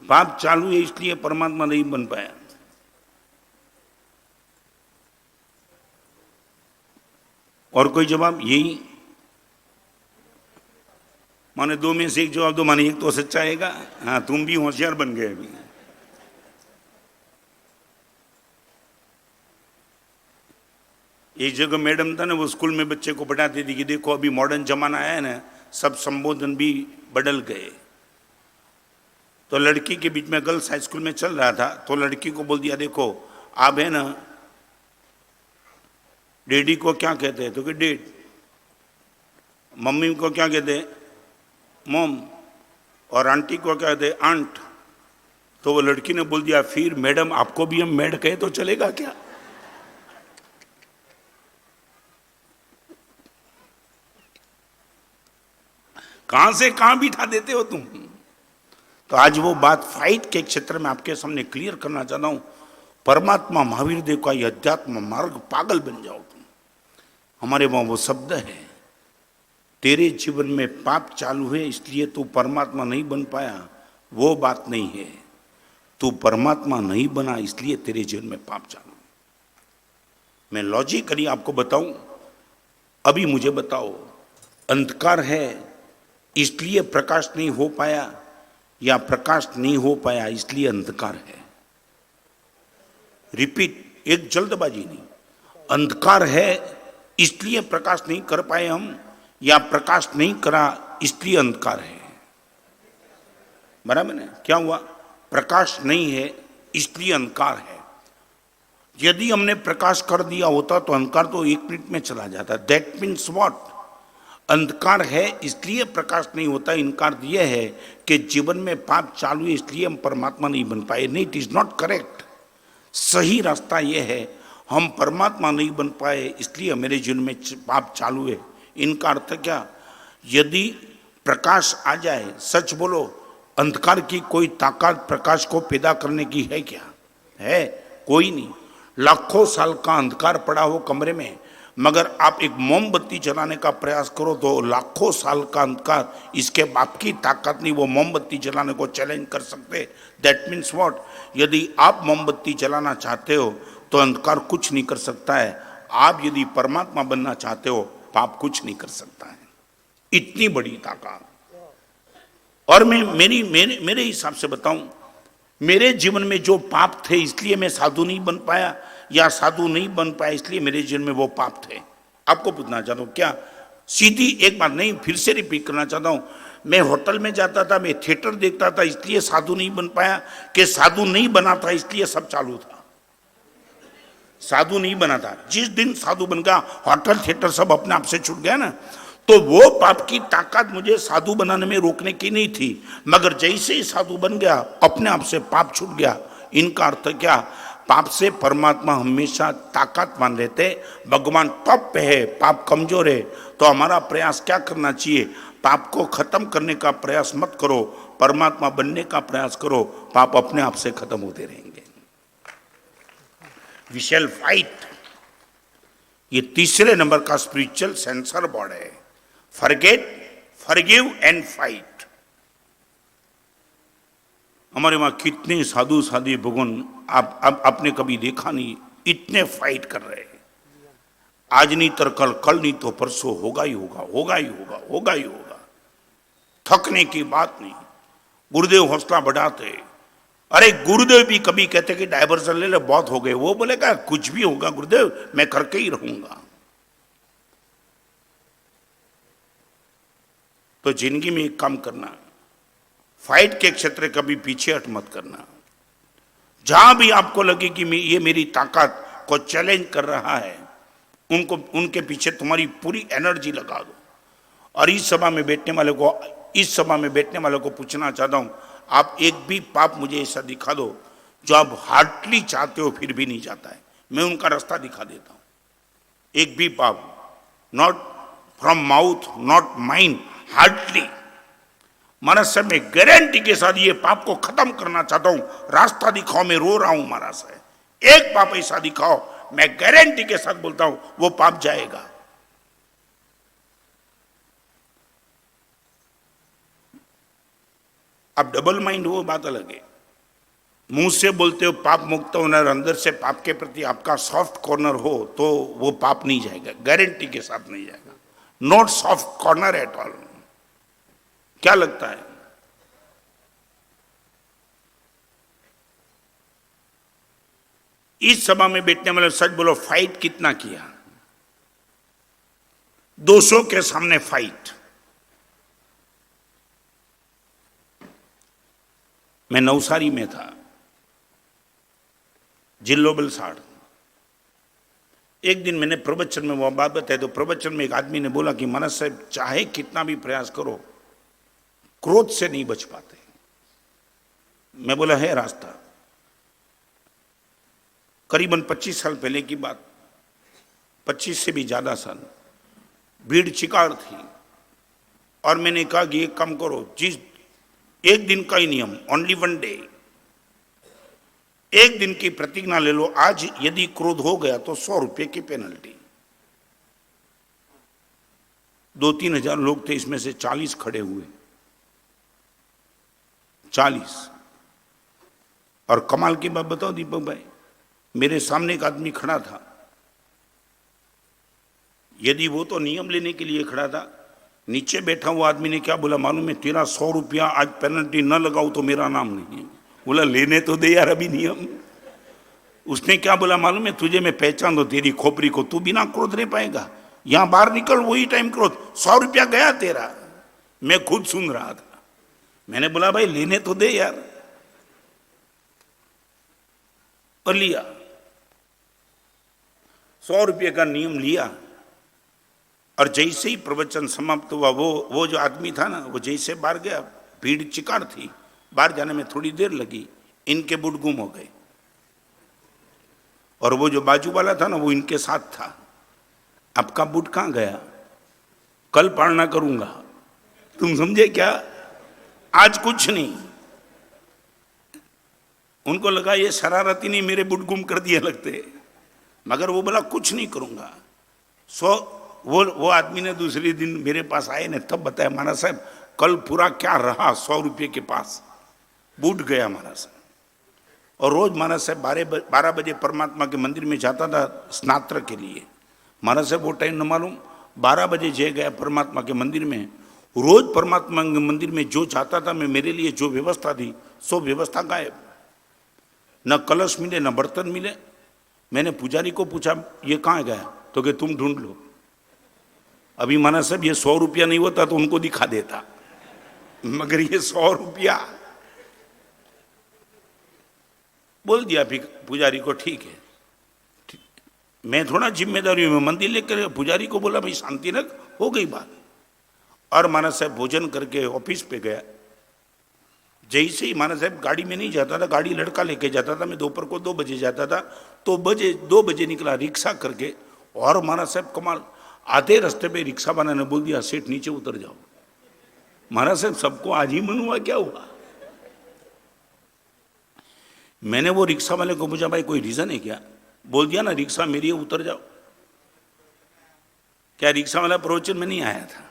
पाप चालू है इसलिए परमात्मा नहीं बन पाया। और कोई जवाब? यही माने दो में से एक जवाब दो, माने एक तो सच्चा आएगा। हाँ, तुम भी होशियार बन गए अभी। एक जगह मैडम था ना, वो स्कूल में बच्चे को पढ़ाती थी कि देखो अभी मॉडर्न जमाना आया है ना, सब संबोधन भी बदल गए। तो लड़की के बीच में, गर्ल्स हाई स्कूल में चल रहा था, तो लड़की को बोल दिया, देखो आप है ना डैडी को क्या कहते हैं? तो कि डैड। मम्मी को क्या कहते हैं? मॉम। और आंटी को क्या कहते हैं? आंट। तो वो लड़की ने बोल दिया, फिर मैडम आपको भी हम मैड कहे तो चलेगा क्या? कहां से कहां बिठा देते हो तुम? तो आज वो बात फाइट के क्षेत्र में आपके सामने क्लियर करना चाहता हूं। परमात्मा महावीर देव का यह अध्यात्म मार्ग पागल बन जाओ तुम। हमारे वहां वो शब्द है, तेरे जीवन में पाप चालू है इसलिए तू परमात्मा नहीं बन पाया, वो बात नहीं है। तू परमात्मा नहीं बना इसलिए तेरे जीवन में पाप चालू है। मैं लॉजिकली आपको बताऊं, अभी मुझे बताओ, अंधकार है इसलिए प्रकाश नहीं हो पाया, या प्रकाश नहीं हो पाया इसलिए अंधकार है? रिपीट, एक जल्दबाजी नहीं। अंधकार है इसलिए प्रकाश नहीं कर पाए हम, या प्रकाश नहीं करा इसलिए अंधकार है? बराबर है? क्या हुआ? प्रकाश नहीं है इसलिए अंधकार है। यदि हमने प्रकाश कर दिया होता तो अंधकार तो 1 मिनट में चला जाता। That means what? अंधकार है इसलिए प्रकाश नहीं होता। इनकार यह है कि जीवन में पाप चालू है इसलिए हम परमात्मा नहीं बन पाए। नहीं, इट इज नॉट करेक्ट। सही रास्ता यह है, हम परमात्मा नहीं बन पाए इसलिए मेरे जीवन में पाप चालू है। इनका अर्थ क्या? यदि प्रकाश आ जाए, सच बोलो, अंधकार की कोई ताकत प्रकाश को पैदा करने की है क्या? है? कोई नहीं। लाखों साल का अंधकार पड़ा हो कमरे में, मगर आप एक मोमबत्ती जलाने का प्रयास करो तो लाखों साल का अंधकार, इसके बाप की ताकत नहीं वो मोमबत्ती जलाने को चैलेंज कर सकते। That means what? यदि आप मोमबत्ती जलाना चाहते हो तो अंधकार कुछ नहीं कर सकता है। आप यदि परमात्मा बनना चाहते हो, पाप कुछ नहीं कर सकता है। इतनी बड़ी ताकत। और मैं मेरी मेरे मेरे हिसाब से बताऊं, मेरे जीवन में जो पाप थे इसलिए मैं साधु नहीं बन पाया, या साधु नहीं बन पाया इसलिए मेरे जीवन में वो पाप थे? आपको पूछना चाहता हूं। क्या सीधी एक बात नहीं, फिर से रिपीट करना चाहता हूं। मैं होटल में जाता था, मैं थिएटर देखता था इसलिए साधु नहीं बन पाया, कि साधु नहीं बना था इसलिए सब चालू था? साधु नहीं बना था। जिस दिन साधु बन गया, होटल थिएटर सब अपने आप से छूट गया ना, तो वो पाप की ताकत मुझे साधु बनाने में रोकने की नहीं थी। मगर जैसे ही साधु बन गया, अपने आप से पाप छूट गया। इनका अर्थ क्या? पाप से परमात्मा हमेशा ताकतवान रहते। भगवान टॉप पे है, पाप कमजोर है। तो हमारा प्रयास क्या करना चाहिए? पाप को खत्म करने का प्रयास मत करो, परमात्मा बनने का प्रयास करो। पाप अपने आप से खत्म होते रहेंगे। We shall fight. ये तीसरे नंबर का स्पिरिचुअल सेंसर बोर्ड है। Forget, forgive and fight. हमारे वहां कितने साधु साधु भगवान आप आपने कभी देखा नहीं, इतने फाइट कर रहे हैं। आज नहीं तो कल, कल नहीं तो परसों, होगा ही होगा, होगा ही होगा, होगा ही होगा। थकने की बात नहीं। गुरुदेव हौसला बढ़ाते। अरे गुरुदेव भी कभी कहते कि डाइवर्सन ले ले, बहुत हो गए। वो बोलेगा कुछ भी होगा गुरुदेव, मैं करके ही रहूंगा। तो जिंदगी में एक काम करना, फाइट के क्षेत्र कभी पीछे हट मत करना। जहां भी आपको लगे कि ये मेरी ताकत को चैलेंज कर रहा है, उनके पीछे तुम्हारी पूरी एनर्जी लगा दो। और इस सभा में बैठने वाले को पूछना चाहता हूं, आप एक भी पाप मुझे ऐसा दिखा दो जो आप हार्डली चाहते हो फिर भी नहीं जाता है, मैं उनका रास्ता दिखा देता हूं। एक भी पाप, not from mouth, not mind, hardly महाराज साहब, मैं गारंटी के साथ ये पाप को खत्म करना चाहता हूं। रास्ता दिखाओ, मैं रो रहा हूं महाराज साहब। एक पाप ऐसा दिखाओ, मैं गारंटी के साथ बोलता हूं वो पाप जाएगा। अब डबल माइंड हो, बात अलग है। मुंह से बोलते हो पाप मुक्त होना, और अंदर से पाप के प्रति आपका सॉफ्ट कॉर्नर हो, तो वो पाप नहीं जाएगा, गारंटी के साथ नहीं जाएगा। Not soft corner at all. क्या लगता है? इस सभा में बैठने वाले सच बोलो, फाइट कितना किया? 200 के सामने फाइट। मैं नवसारी में था, जिलो बलसाड़। एक दिन मैंने प्रवचन में वो बात बताई, तो प्रवचन में एक आदमी ने बोला कि महाराज साहब, चाहे कितना भी प्रयास करो, क्रोध से नहीं बच पाते। मैं बोला है रास्ता। करीबन 25 साल पहले की बात, 25 से भी ज्यादा साल, भीड़ चिकार थी। और मैंने कहा कि एक काम करो, जिस एक दिन का ही नियम, ओनली वन डे, एक दिन की प्रतिज्ञा ले लो, आज यदि क्रोध हो गया तो 100 रुपए की पेनल्टी। 2-3 हजार लोग थे, इसमें से 40 खड़े हुए, 40। और कमाल की बात बताओ दीपक भाई, मेरे सामने एक आदमी खड़ा था। यदि वो तो नियम लेने के लिए खड़ा था, नीचे बैठा हुआ आदमी ने क्या बोला मालूम है? तेरा 100 रुपया आज पेनल्टी न लगाओ तो मेरा नाम नहीं है। बोला लेने तो दे यार अभी नियम। उसने क्या बोला मालूम है? तुझे मैं पहचान दो तेरी खोपड़ी को, तू बिना क्रोध रह पाएगा? यहां बाहर निकल, वही टाइम क्रोध। 100 रुपया गया तेरा। मैं खुद सुन रहा था। मैंने बोला भाई लेने तो दे यार, और लिया। 100 रुपये का नियम लिया। और जैसे ही प्रवचन समाप्त हुआ, वो जो आदमी था ना, वो जैसे बाहर गया, भीड़ चिकार थी, बाहर जाने में थोड़ी देर लगी, इनके बूट गुम हो गए। और वो जो बाजू वाला था ना, वो इनके साथ था। आपका बूट कहां गया? कल पालना करूंगा। तुम समझे क्या? आज कुछ नहीं। उनको लगा ये शरारती नहीं, मेरे बूट गुम कर दिए लगते। मगर वो बोला कुछ नहीं करूंगा। वो आदमी ने दूसरे दिन मेरे पास आए ने तब बताया, महाराज साहब कल पूरा क्या रहा 100 रुपये के पास, बूट गया महाराज साहब। और रोज महाराज साहब 12 बजे परमात्मा के मंदिर में जाता था स्नात्र के लिए। महाराज साहब वो टाइम न मालूम 12 बजे जे गया परमात्मा के मंदिर में, रोज परमात्मा के मंदिर में जो जाता था मैं, मेरे लिए जो व्यवस्था थी सो व्यवस्था गायब। न कलश मिले न बर्तन मिले। मैंने पुजारी को पूछा ये कहाँ गया, तो कि तुम ढूंढ लो। अभी माना साहब ये 100 रुपया नहीं होता तो उनको दिखा देता, मगर ये 100 रुपया बोल दिया पुजारी को, ठीक है। मैं थोड़ा जिम्मेदारी हूं, मैं मंदिर लेकर पुजारी को बोला भाई शांति रख, हो गई बात। और माना साहब भोजन करके ऑफिस पे गया। जैसे ही माना साहब गाड़ी में नहीं जाता था, गाड़ी लड़का लेके जाता था। मैं दोपहर को 2 बजे जाता था, तो 2 बजे निकला रिक्शा करके। और माना साहब कमाल, आधे रास्ते पे रिक्शा वाला ने बोल दिया सेठ नीचे उतर जाओ। महाराज साहब सबको आज ही मन हुआ, क्या हुआ? मैंने वो रिक्शा वाले को पूछा भाई कोई रीजन है क्या? बोल दिया ना रिक्शा मेरी है, उतर जाओ। क्या रिक्शा वाला प्रवचन में नहीं आया था?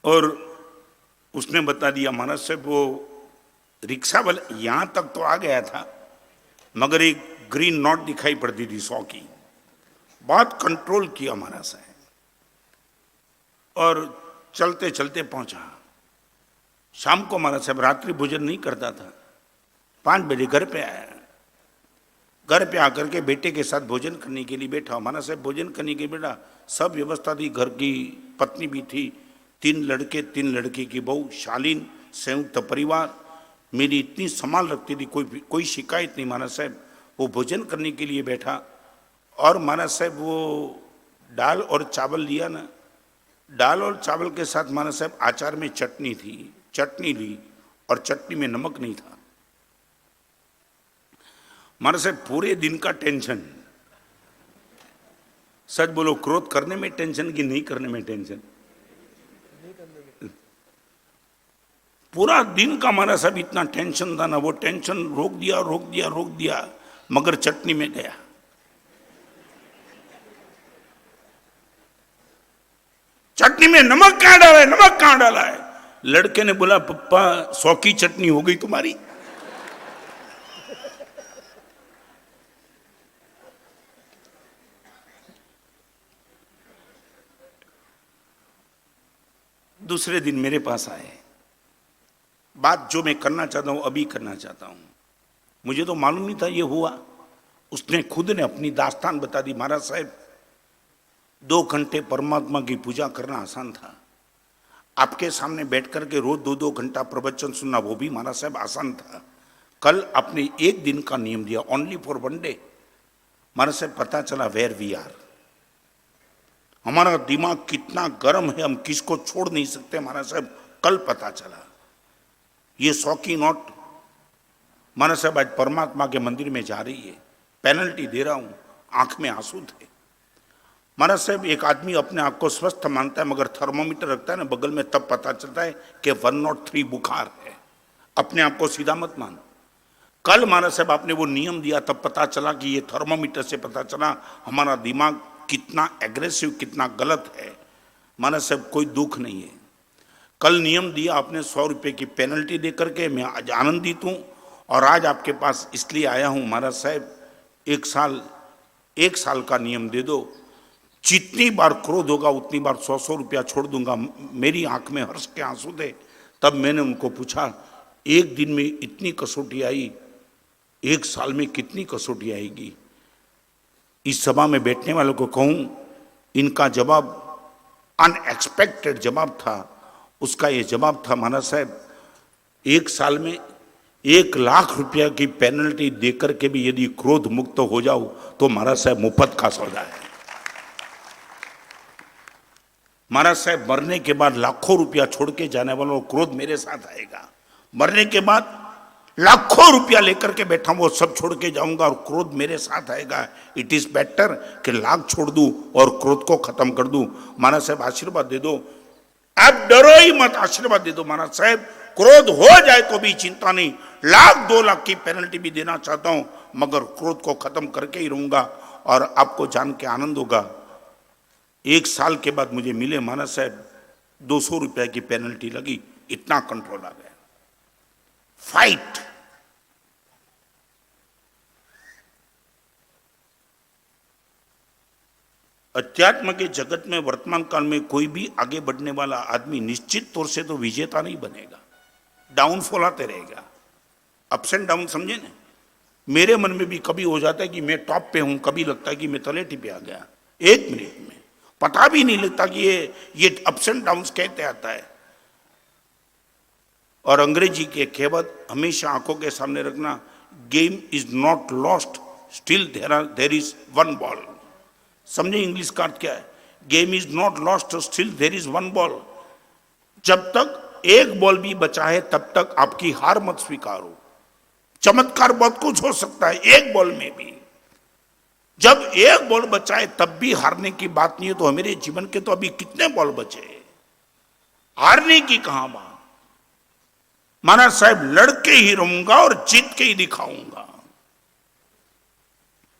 और उसने बता दिया महाराज साहब वो रिक्शा वाला यहां तक तो आ गया था, मगर एक ग्रीन नोट दिखाई पड़ती थी 100 की। बहुत कंट्रोल किया महाराज साहब और चलते चलते पहुंचा। शाम को महाराज साहब रात्रि भोजन नहीं करता था, 5 बजे घर पे आया। घर पे आकर के बेटे के साथ भोजन करने के लिए बैठा। महाराज साहब भोजन करने के बेटा सब व्यवस्था थी, घर की पत्नी भी थी, 3 लड़के 3 लड़की की बहू, शालीन संयुक्त परिवार। मेरी इतनी संभाल रखती थी, कोई शिकायत नहीं। महाराज साहब वो भोजन करने के लिए बैठा और महाराज साहब वो दाल और चावल लिया ना, दाल और चावल के साथ महाराज साहब अचार में चटनी थी, चटनी ली और चटनी में नमक नहीं था। महाराज साहब पूरे दिन का टेंशन, सच बोलो क्रोध करने में टेंशन कि नहीं करने में टेंशन? पूरा दिन का महाराज साहब इतना टेंशन था ना, वो टेंशन रोक दिया मगर चटनी में गया। चटनी में नमक कहां डाला है, नमक कहां डाला है? लड़के ने बोला पप्पा 100 की चटनी हो गई तुम्हारी। दूसरे दिन मेरे पास आए, बात जो मैं करना चाहता हूं अभी करना चाहता हूं। मुझे तो मालूम नहीं था ये हुआ। उसने खुद ने अपनी दास्तान बता दी। महाराज साहब 2 घंटे परमात्मा की पूजा करना आसान था, आपके सामने बैठ करके रोज 2-2 घंटा प्रवचन सुनना वो भी महाराज साहब आसान था। कल आपने 1 दिन का नियम दिया, ओनली फॉर 1 डे। महाराज साहब पता चला वेयर वी आर। हमारा दिमाग कितना गर्म है, हम किसको छोड़ नहीं सकते। महाराज साहब कल पता चला ये 100 की नोट महाराज साहब आज परमात्मा के मंदिर में जा रही है, पेनल्टी दे रहा हूं। आंख में आंसू थे। महाराज साहब एक आदमी अपने आप को स्वस्थ मानता है, मगर थर्मोमीटर रखता है ना बगल में, तब पता चलता है कि 103 बुखार है। अपने आप को सीधा मत मानो। कल महाराज साहब आपने वो नियम दिया, तब पता चला कि ये थर्मोमीटर से पता चला हमारा दिमाग कितना एग्रेसिव, कितना गलत है। महाराज साहब कोई दुख नहीं है। कल नियम दिया आपने 100 रुपये की पेनल्टी दे करके, मैं आज आनंदित हूं। और आज आपके पास इसलिए आया हूं महाराज साहब 1 साल का नियम दे दो, जितनी बार क्रोध होगा उतनी बार 100 रुपया छोड़ दूंगा। मेरी आंख में हर्ष के आंसू थे। तब मैंने उनको पूछा 1 दिन में इतनी कसौटी आई, 1 साल में कितनी कसौटी आएगी? इस सभा में बैठने वालों को कहूं, इनका जवाब अनएक्सपेक्टेड जवाब था। उसका ये जवाब था महाराज साहब 1 साल में 1 लाख रुपया की पेनल्टी देकर के भी यदि क्रोध मुक्त हो जाओ तो महाराज साहब मुफ्त का सौदा है। महाराज साहब मरने के बाद लाखों रुपया छोड़ के जाने वालों को क्रोध मेरे साथ आएगा। मरने के बाद लाखों रुपया लेकर के बैठा वो सब छोड़ के जाऊंगा और क्रोध मेरे साथ आएगा। इट इज बेटर कि लाख छोड़ दूं और क्रोध को खत्म कर दूं। महाराज साहब आशीर्वाद दे दो, आप डरो ही मत, आशीर्वाद दे दो। महाराज साहब क्रोध हो जाए तो भी चिंता नहीं, 1-2 लाख की पेनल्टी भी देना चाहता हूं, मगर क्रोध को खत्म करके ही रहूंगा। और आपको जान के आनंद होगा 1 साल के बाद मुझे मिले महाराज साहब 200 रुपए की पेनल्टी लगी, इतना कंट्रोल आ गया। फाइट। अध्यात्म के जगत में वर्तमान काल में कोई भी आगे बढ़ने वाला आदमी निश्चित तौर से तो विजेता नहीं बनेगा, डाउनफॉल आते रहेगा, अप्स एंड डाउन, समझे ना। मेरे मन में भी कभी हो जाता है कि मैं टॉप पे हूं, कभी लगता है कि मैं तलेटी पे आ गया, 1 मिनट में पता भी नहीं लगता कि ये अप्स एंड डाउन कहते आता है। और अंग्रेजी की कहावत हमेशा आंखों के सामने रखना, game is not lost still there is 1 ball. समझे इंग्लिश का अर्थ क्या है? Game is not lost still there is 1 ball. जब तक 1 बॉल भी बचा है तब तक आपकी हार मत स्वीकारो। चमत्कार बहुत कुछ हो सकता है 1 बॉल में भी। जब 1 बॉल बचा है तब भी हारने की बात नहीं है, तो हमारे जीवन के तो अभी कितने बॉल बचे, हारने की कहां बात। महाराज साहब, लड़के ही रहूंगा और जीत के ही दिखाऊंगा।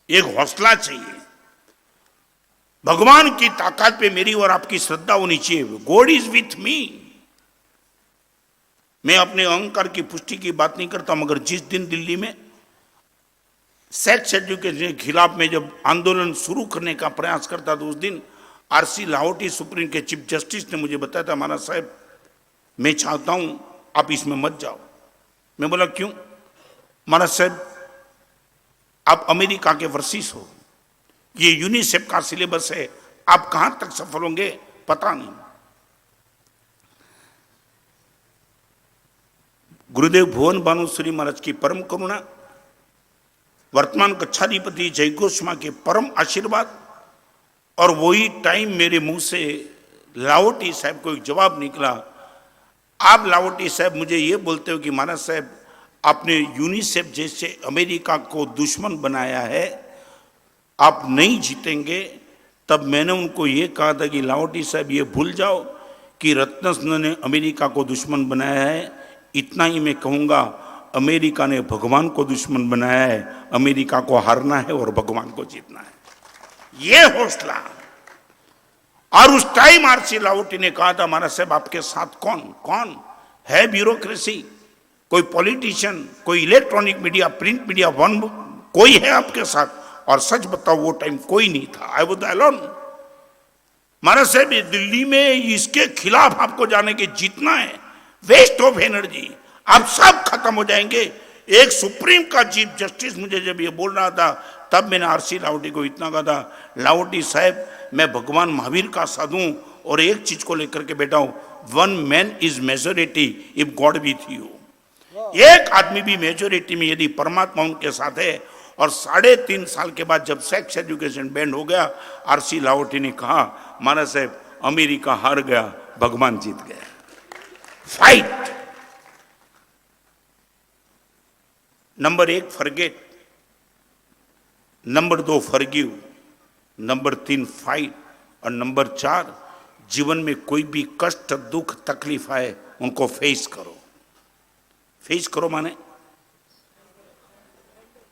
एक हौसला चाहिए। भगवान की ताकत पे मेरी और आपकी श्रद्धा होनी चाहिए। God is with me. मैं अपने अहंकार की पुष्टि की बात नहीं करता, मगर जिस दिन दिल्ली में सेक्स एजुकेशन के खिलाफ में जब आंदोलन शुरू करने का प्रयास करता था, उस दिन आरसी लाहौटी सुप्रीम के चीफ जस्टिस ने मुझे बताया था, महाराज साहब मैं चाहता हूं आप इसमें मत जाओ। मैं बोला क्यों? महाराज साहब आप अमेरिका के वर्सिस हो, ये यूनिसेफ का सिलेबस है, आप कहां तक सफल होंगे पता नहीं। गुरुदेव भुवन भानुश्री महाराज की परम करुणा, वर्तमान कच्छाधिपति जय गोस्वामी के परम आशीर्वाद, और वही टाइम मेरे मुंह से लाहौटी साहब को एक जवाब निकला। आप लाहौटी साहब मुझे ये बोलते हो कि महाराज साहब आपने यूनिसेफ जैसे अमेरिका को दुश्मन बनाया है, आप नहीं जीतेंगे। तब मैंने उनको ये कहा था कि लाहौटी साहब ये भूल जाओ कि रत्नसन ने अमेरिका को दुश्मन बनाया है। इतना ही मैं कहूँगा, अमेरिका ने भगवान को दुश्मन बनाया है। अमेरिका को हारना है और भगवान को जीतना है, ये हौसला। और उस टाइम आरसी लाहौटी ने कहा था, महाराज साहब आपके साथ कौन कौन है? ब्यूरोक्रेसी, कोई पॉलिटिशियन, कोई electronic media, print media, one कोई है आपके साथ? और सच बताओ वो टाइम कोई नहीं था। I was alone. महाराज साहब दिल्ली में इसके खिलाफ आपको जाने के जीतना है, वेस्ट ऑफ एनर्जी, आप सब खत्म हो जाएंगे। एक सुप्रीम का चीफ जस्टिस मुझे जब ये बोल रहा था, तब मैंने आरसी लाहौटी को इतना कहा था, लाहौटी साहब मैं भगवान महावीर का साधु हूं और एक चीज को लेकर के बैठा हूं, 1 man is majority if God with you. एक आदमी भी मेजोरिटी में यदि परमात्मा उनके साथ है। और 3.5 साल के बाद जब सेक्स एजुकेशन बैंड हो गया, आरसी लाहौटी ने कहा, महाराज साहब अमेरिका हार गया, भगवान जीत गया। Fight. Number 1 forget, number 2 forgive, number 3 fight, और नंबर 4 जीवन में कोई भी कष्ट, दुख, तकलीफ आए उनको फेस करो। फेस करो माने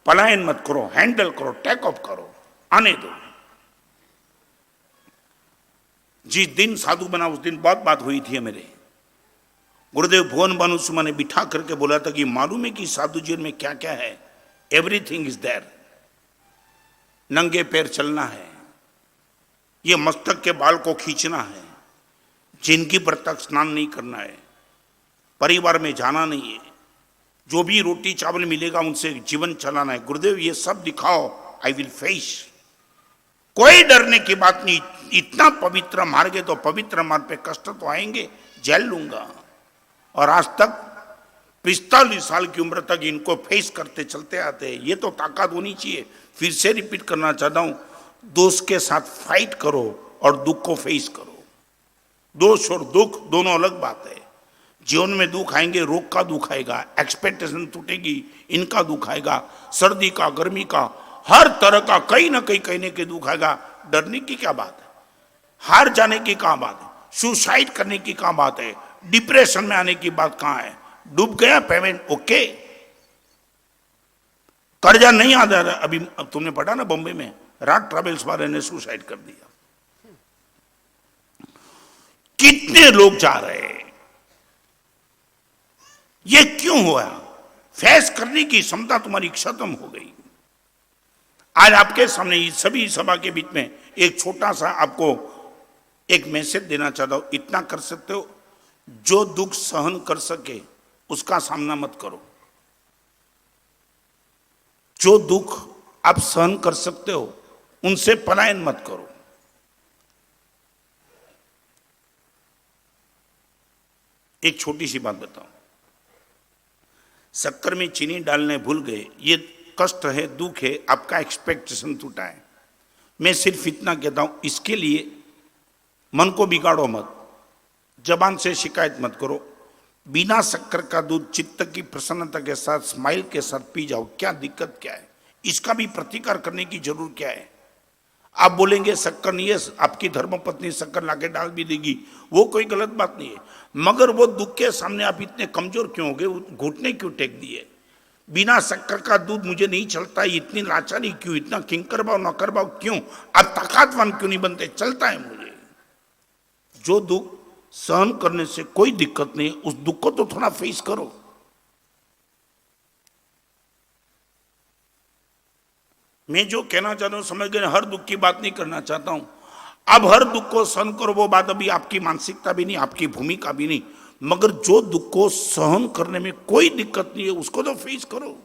पलायन मत करो, हैंडल करो, टेक ऑफ करो, आने दो। जिस दिन साधु बना उस दिन बहुत बात हुई थी मेरे। गुरुदेव भुवन भानुश्री ने बिठा करके बोला था कि मालूम है कि साधु जीवन में क्या क्या है? Everything is there. नंगे पैर चलना है, ये मस्तक के बाल को खींचना है, जिंदगी भर तक स्नान नहीं करना है, परिवार में जाना नहीं है, जो भी रोटी चावल मिलेगा उनसे जीवन चलाना है। गुरुदेव ये सब दिखाओ, आई विल फेस। कोई डरने की बात नहीं। इतना पवित्र मार्ग है तो पवित्र मार्ग पे कष्ट तो आएंगे, झेल लूंगा। और आज तक 45 साल की उम्र तक इनको फेस करते चलते आते हैं। ये तो ताकत होनी चाहिए। फिर से रिपीट करना चाहता हूं, दोस्त के साथ फाइट करो और दुख को फेस करो। दोष और दुख दोनों अलग बात है। जीवन में दुख आएंगे, रोग का दुख आएगा, एक्सपेक्टेशन टूटेगी, इनका दुख आएगा, सर्दी का, गर्मी का, हर तरह का कहीं ना कहीं कहने के दुख आएगा। डरने की क्या बात है? हार जाने की क्या बात है? सुसाइड करने की क्या बात है? डिप्रेशन में आने की बात कहां है? डूब गया पेमेंट, ओके, कर्जा नहीं आ रहा। अभी तुमने पढ़ा ना बॉम्बे में राज ट्रेवल्स वाले ने सुसाइड कर दिया। कितने लोग जा रहे हैं? ये क्यों हुआ? फेस करने की क्षमता तुम्हारी खत्म हो गई। आज आपके सामने इस सभी सभा के बीच में एक छोटा सा आपको एक मैसेज देना चाहता हूं। इतना कर सकते हो, जो दुख सहन कर सके उसका सामना मत करो। जो दुख आप सहन कर सकते हो उनसे पलायन मत करो। एक छोटी सी बात बताऊं, शक्कर में चीनी डालने भूल गए, ये कष्ट है, दुख है, आपका एक्सपेक्टेशन टूटा है। मैं सिर्फ इतना कहता हूं, इसके लिए मन को बिगाड़ो मत, जबान से शिकायत मत करो। बिना शक्कर का दूध चित्त की प्रसन्नता के साथ, स्माइल के साथ पी जाओ। क्या दिक्कत क्या है? इसका भी प्रतिकार करने की जरूरत क्या है? आप बोलेंगे शक्कर नहीं है, आपकी धर्मपत्नी शक्कर लाके डाल भी देगी, वो कोई गलत बात नहीं है, मगर वो दुख के सामने आप इतने कमजोर क्यों हो गए? घुटने क्यों टेक दिए? बिना शक्कर का दूध मुझे नहीं चलता, इतनी लाचारी क्यों, इतना किंकर भाव नौकर भाव क्यों? आप ताकतवान क्यों नहीं बनते? चलता है मुझे। जो दुख सहन करने से कोई दिक्कत नहीं, उस दुख को तो थोड़ा फेस करो। मैं जो कहना चाहता हूं समझ गए, हर दुख की बात नहीं करना चाहता हूं। अब हर दुख को सहन करो, वो बात अभी आपकी मानसिकता भी नहीं, आपकी भूमिका भी नहीं, मगर जो दुख को सहन करने में कोई दिक्कत नहीं है उसको तो फेस करो।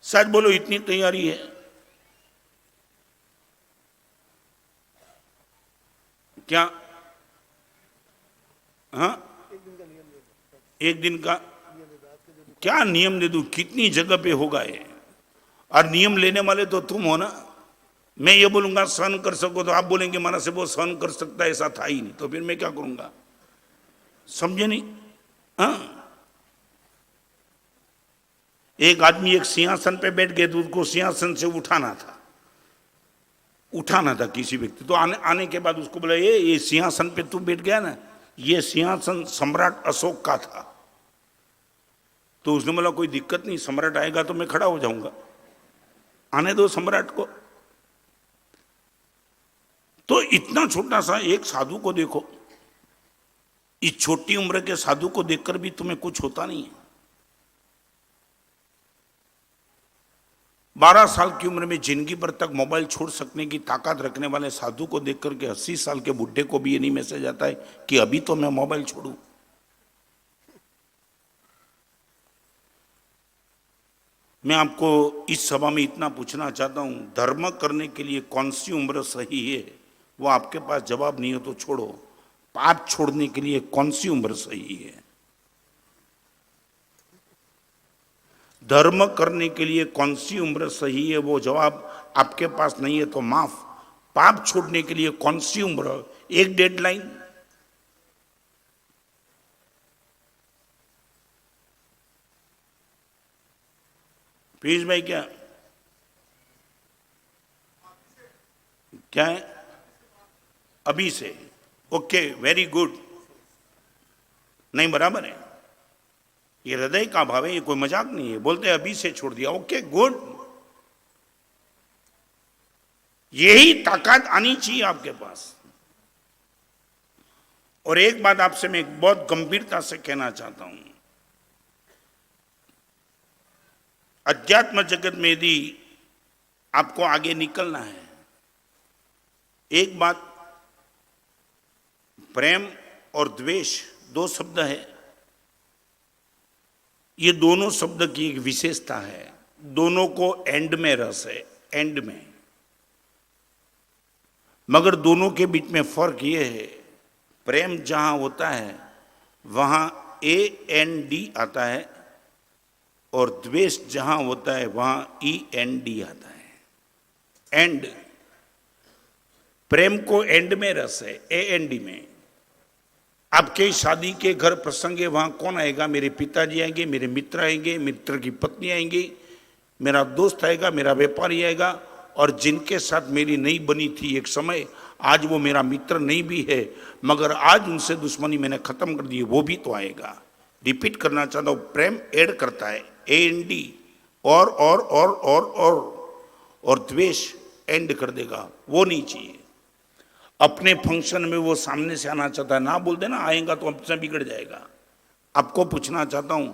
सच बोलो, इतनी तैयारी है क्या? हाँ, एक दिन का क्या नियम दे दूं? कितनी जगह पे होगा ये, और नियम लेने वाले तो तुम हो ना। मैं ये बोलूंगा सहन कर सको तो आप बोलेंगे माना से वो सहन कर सकता है, ऐसा था ही नहीं, तो फिर मैं क्या करूंगा? समझे नहीं? हाँ, एक आदमी एक सिंहासन पे बैठ गए तो उसको सिंहासन से उठाना था किसी व्यक्ति, तो आने के बाद उसको बोला, ये सिंहासन पे तू बैठ गया ना, ये सिंहासन सम्राट अशोक का था। तो उसने बोला कोई दिक्कत नहीं, सम्राट आएगा तो मैं खड़ा हो जाऊंगा, आने दो सम्राट को। तो इतना छोटा सा एक साधु को देखो, इस छोटी उम्र के साधु को देखकर भी तुम्हें कुछ होता नहीं है। 12 साल की उम्र में जिंदगी भर तक मोबाइल छोड़ सकने की ताकत रखने वाले साधु को देखकर के 80 साल के बुढ़े को भी ये नहीं मैसेज आता है कि अभी तो मैं मोबाइल छोड़ूं। मैं आपको इस सभा में इतना पूछना चाहता हूं, धर्म करने के लिए कौन सी उम्र सही है? वो आपके पास जवाब नहीं है तो छोड़ो। पाप छोड़ने के लिए कौन सी उम्र सही है? धर्म करने के लिए कौन सी उम्र सही है? वो जवाब आपके पास नहीं है तो माफ। पाप छोड़ने के लिए कौन सी उम्र? एक डेडलाइन। पीयूष भाई क्या है? अभी से? Okay, very good. नहीं, बराबर है, ये हृदय का भाव है, ये कोई मजाक नहीं है। बोलते अभी से छोड़ दिया, ओके गुड। यही ताकत आनी चाहिए आपके पास। और एक बात आपसे मैं बहुत गंभीरता से कहना चाहता हूं, अध्यात्म जगत में यदि आपको आगे निकलना है, एक बात, प्रेम और द्वेष 2 शब्द है, ये दोनों शब्द की एक विशेषता है, दोनों को एंड में रस है, एंड में। मगर दोनों के बीच में फर्क ये है, प्रेम जहां होता है वहां AND आता है, और द्वेष जहां होता है वहां END आता है। एंड, प्रेम को एंड में रस है, AND में। आपके शादी के घर प्रसंग है, वहां कौन आएगा? मेरे पिताजी आएंगे, मेरे मित्र आएंगे, मित्र की पत्नी आएंगी, मेरा दोस्त आएगा, मेरा व्यापारी आएगा, और जिनके साथ मेरी नहीं बनी थी एक समय, आज वो मेरा मित्र नहीं भी है, मगर आज उनसे दुश्मनी मैंने खत्म कर दी है, वो भी तो आएगा। रिपीट करना चाहता हूं, प्रेम ऐड करता है, AND, और द्वेष एंड कर देगा, वो नहीं चाहिए। अपने फंक्शन में वो सामने से आना चाहता है, ना बोल देना आएगा तो हमसे बिगड़ जाएगा, आपको पूछना चाहता हूं,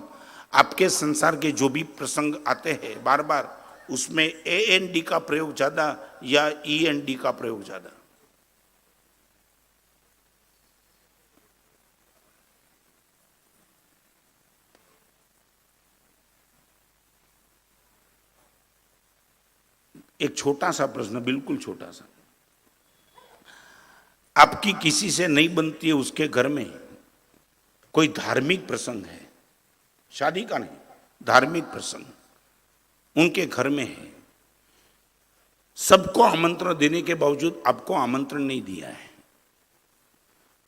आपके संसार के जो भी प्रसंग आते हैं बार बार, उसमें AND का प्रयोग ज्यादा या END का प्रयोग ज्यादा? एक छोटा सा प्रश्न, बिल्कुल छोटा सा। आपकी किसी से नहीं बनती है, उसके घर में कोई धार्मिक प्रसंग है, शादी का नहीं, धार्मिक प्रसंग उनके घर में है, सबको आमंत्रण देने के बावजूद आपको आमंत्रण नहीं दिया है,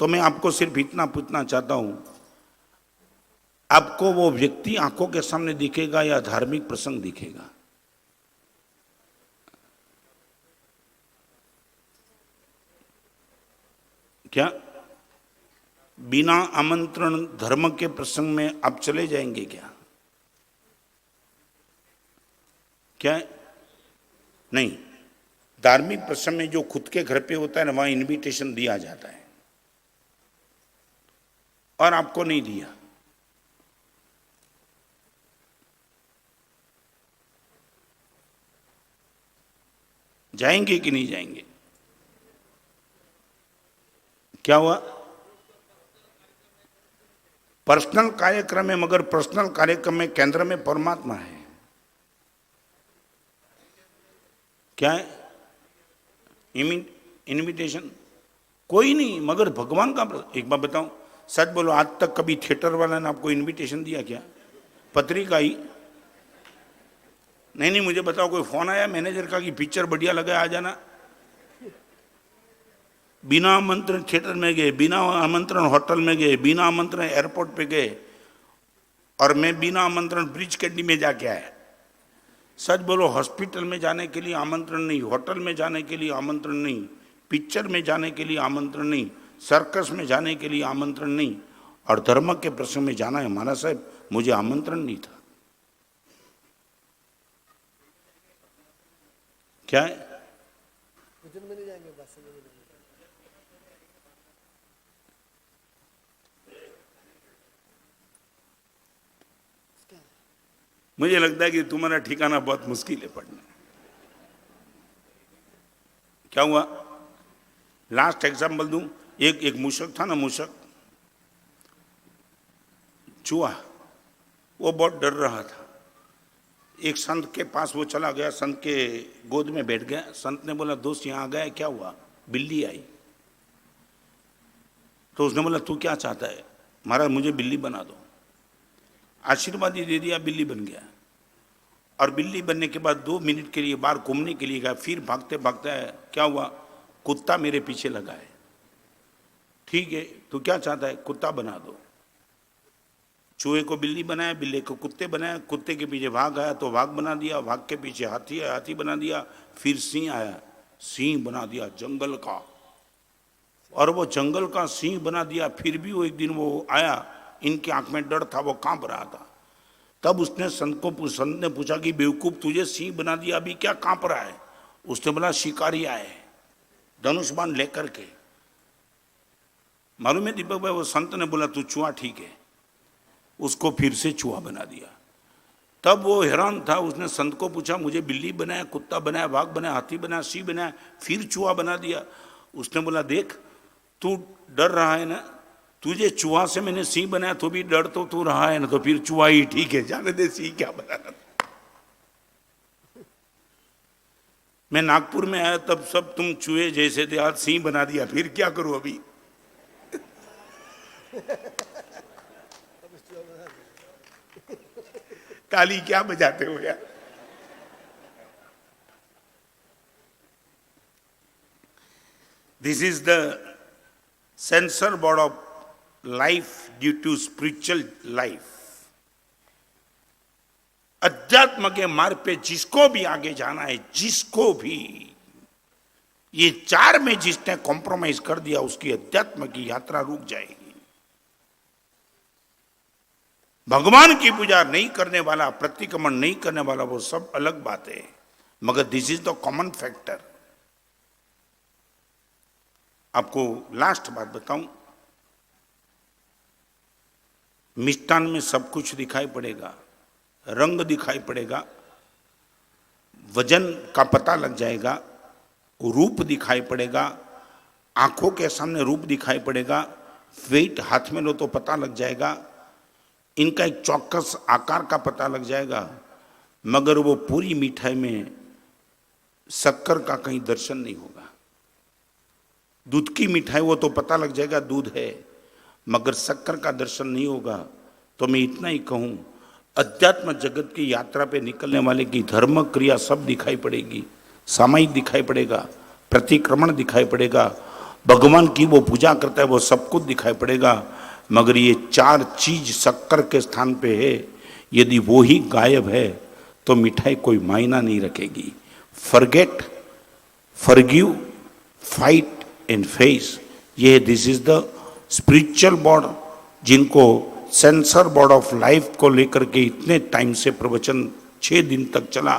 तो मैं आपको सिर्फ इतना पूछना चाहता हूं, आपको वो व्यक्ति आंखों के सामने दिखेगा या धार्मिक प्रसंग दिखेगा? क्या बिना आमंत्रण धर्म के प्रसंग में आप चले जाएंगे क्या? क्या नहीं, धार्मिक प्रसंग में जो खुद के घर पे होता है ना, वहां इनविटेशन दिया जाता है और आपको नहीं दिया। जाएंगे कि नहीं जाएंगे? क्या हुआ? पर्सनल कार्यक्रम है, मगर पर्सनल कार्यक्रम में केंद्र में परमात्मा है। क्या है? इनविटेशन कोई नहीं, मगर भगवान का। एक बात बताऊं, सच बोलो, आज तक कभी थिएटर वाला ने आपको इनविटेशन दिया क्या? पत्रिका ही नहीं। मुझे बताओ, कोई फोन आया मैनेजर का कि पिक्चर बढ़िया लगा, आ जाना? बिना आमंत्रण थिएटर में गए, बिना आमंत्रण होटल में गए, बिना आमंत्रण एयरपोर्ट पे गए, और मैं बिना आमंत्रण ब्रिज कैंडी में जाके आया। सच बोलो, हॉस्पिटल में जाने के लिए आमंत्रण नहीं, होटल में जाने के लिए आमंत्रण नहीं, पिक्चर में जाने के लिए आमंत्रण नहीं, सर्कस में जाने के लिए आमंत्रण नहीं, और धर्म के प्रसंग में जाना है महाराज साहब, मुझे आमंत्रण नहीं था। क्या है? भजन में नहीं जाएंगे, बस में नहीं जाएंगे। मुझे लगता है कि तुम्हारा ठिकाना बहुत मुश्किल है पढ़ना। क्या हुआ? लास्ट एग्जाम्पल दूं, एक मूषक था ना, मूषक, चूहा, वो बहुत डर रहा था। एक संत के पास वो चला गया, संत के गोद में बैठ गया। संत ने बोला, दोस्त यहाँ आ गया, क्या हुआ? बिल्ली आई। तो उसने बोला, तू क्या चाहता है? महाराज मुझे बिल्ली बना दो। आशीर्वाद ही दे दिया, बिल्ली बन गया। और बिल्ली बनने के बाद 2 मिनट के लिए बाहर घूमने के लिए गया, फिर भागते भागते है, क्या हुआ? कुत्ता मेरे पीछे लगा है। ठीक है, तू क्या चाहता है? कुत्ता बना दो। चूहे को बिल्ली बनाया, बिल्ली को कुत्ते बनाया, कुत्ते के पीछे भाग आया तो भाग बना दिया, भाग के पीछे हाथी आया, हाथी बना दिया, फिर सिंह आया, सिंह बना दिया जंगल का। और वो जंगल का सिंह बना दिया, फिर भी वो एक दिन वो आया, इनकी आंख में डर था, वो कांप रहा था। तब उसने संत ने पूछा कि बेवकूफ, तुझे सिंह बना दिया, अभी क्या कांप रहा है? उसने बोला, शिकारी आए धनुष बाण लेकर के। मालूम है दीपक भाई, वो संत ने बोला, तू चूहा ठीक है, उसको फिर से चूहा बना दिया। तब वो हैरान था, उसने संत को पूछा, मुझे बिल्ली बनाया, कुत्ता बनाया, बाघ बनाया, हाथी बनाया, सिंह बनाया, फिर चूहा बना दिया। उसने बोला, देख तू डर रहा है ना, तुझे चूहा से मैंने सिंह बनाया तो भी डर तो तू रहा है ना, तो फिर चूहा ही ठीक है, जाने दे, सिंह क्या बनाना। मैं नागपुर में आया तब सब तुम चूहे जैसे थे, आज सिंह बना दिया, फिर क्या करूं अभी? ताली क्या बजाते हो यार? This is the censor board of life due to spiritual life. अध्यात्म के मार्ग पे जिसको भी आगे जाना है, जिसको भी, ये 4 में जिसने कॉम्प्रोमाइज कर दिया, उसकी अध्यात्म की यात्रा रुक जाएगी। भगवान की पूजा नहीं करने वाला, प्रतिक्रमण नहीं करने वाला, वो सब अलग बात है, मगर this is the common factor. आपको लास्ट बात बताऊं, मिष्टान में सब कुछ दिखाई पड़ेगा, रंग दिखाई पड़ेगा, वजन का पता लग जाएगा, रूप दिखाई पड़ेगा, आंखों के सामने रूप दिखाई पड़ेगा, वेट हाथ में लो तो पता लग जाएगा, इनका एक चौकस आकार का पता लग जाएगा, मगर वो पूरी मिठाई में शक्कर का कहीं दर्शन नहीं होगा। दूध की मिठाई वो तो पता लग जाएगा दूध है, मगर शक्कर का दर्शन नहीं होगा। तो मैं इतना ही कहूँ, अध्यात्म जगत की यात्रा पे निकलने वाले की धर्म क्रिया सब दिखाई पड़ेगी, सामायिक दिखाई पड़ेगा, प्रतिक्रमण दिखाई पड़ेगा, भगवान की वो पूजा करता है वो सब कुछ दिखाई पड़ेगा, मगर ये चार चीज शक्कर के स्थान पे है, यदि वो ही गायब है तो मिठाई कोई मायना नहीं रखेगी। Forget, forgive, fight and face, ये this is the spiritual board, जिनको सेंसर बोर्ड ऑफ लाइफ को लेकर के इतने टाइम से प्रवचन 6 दिन तक चला।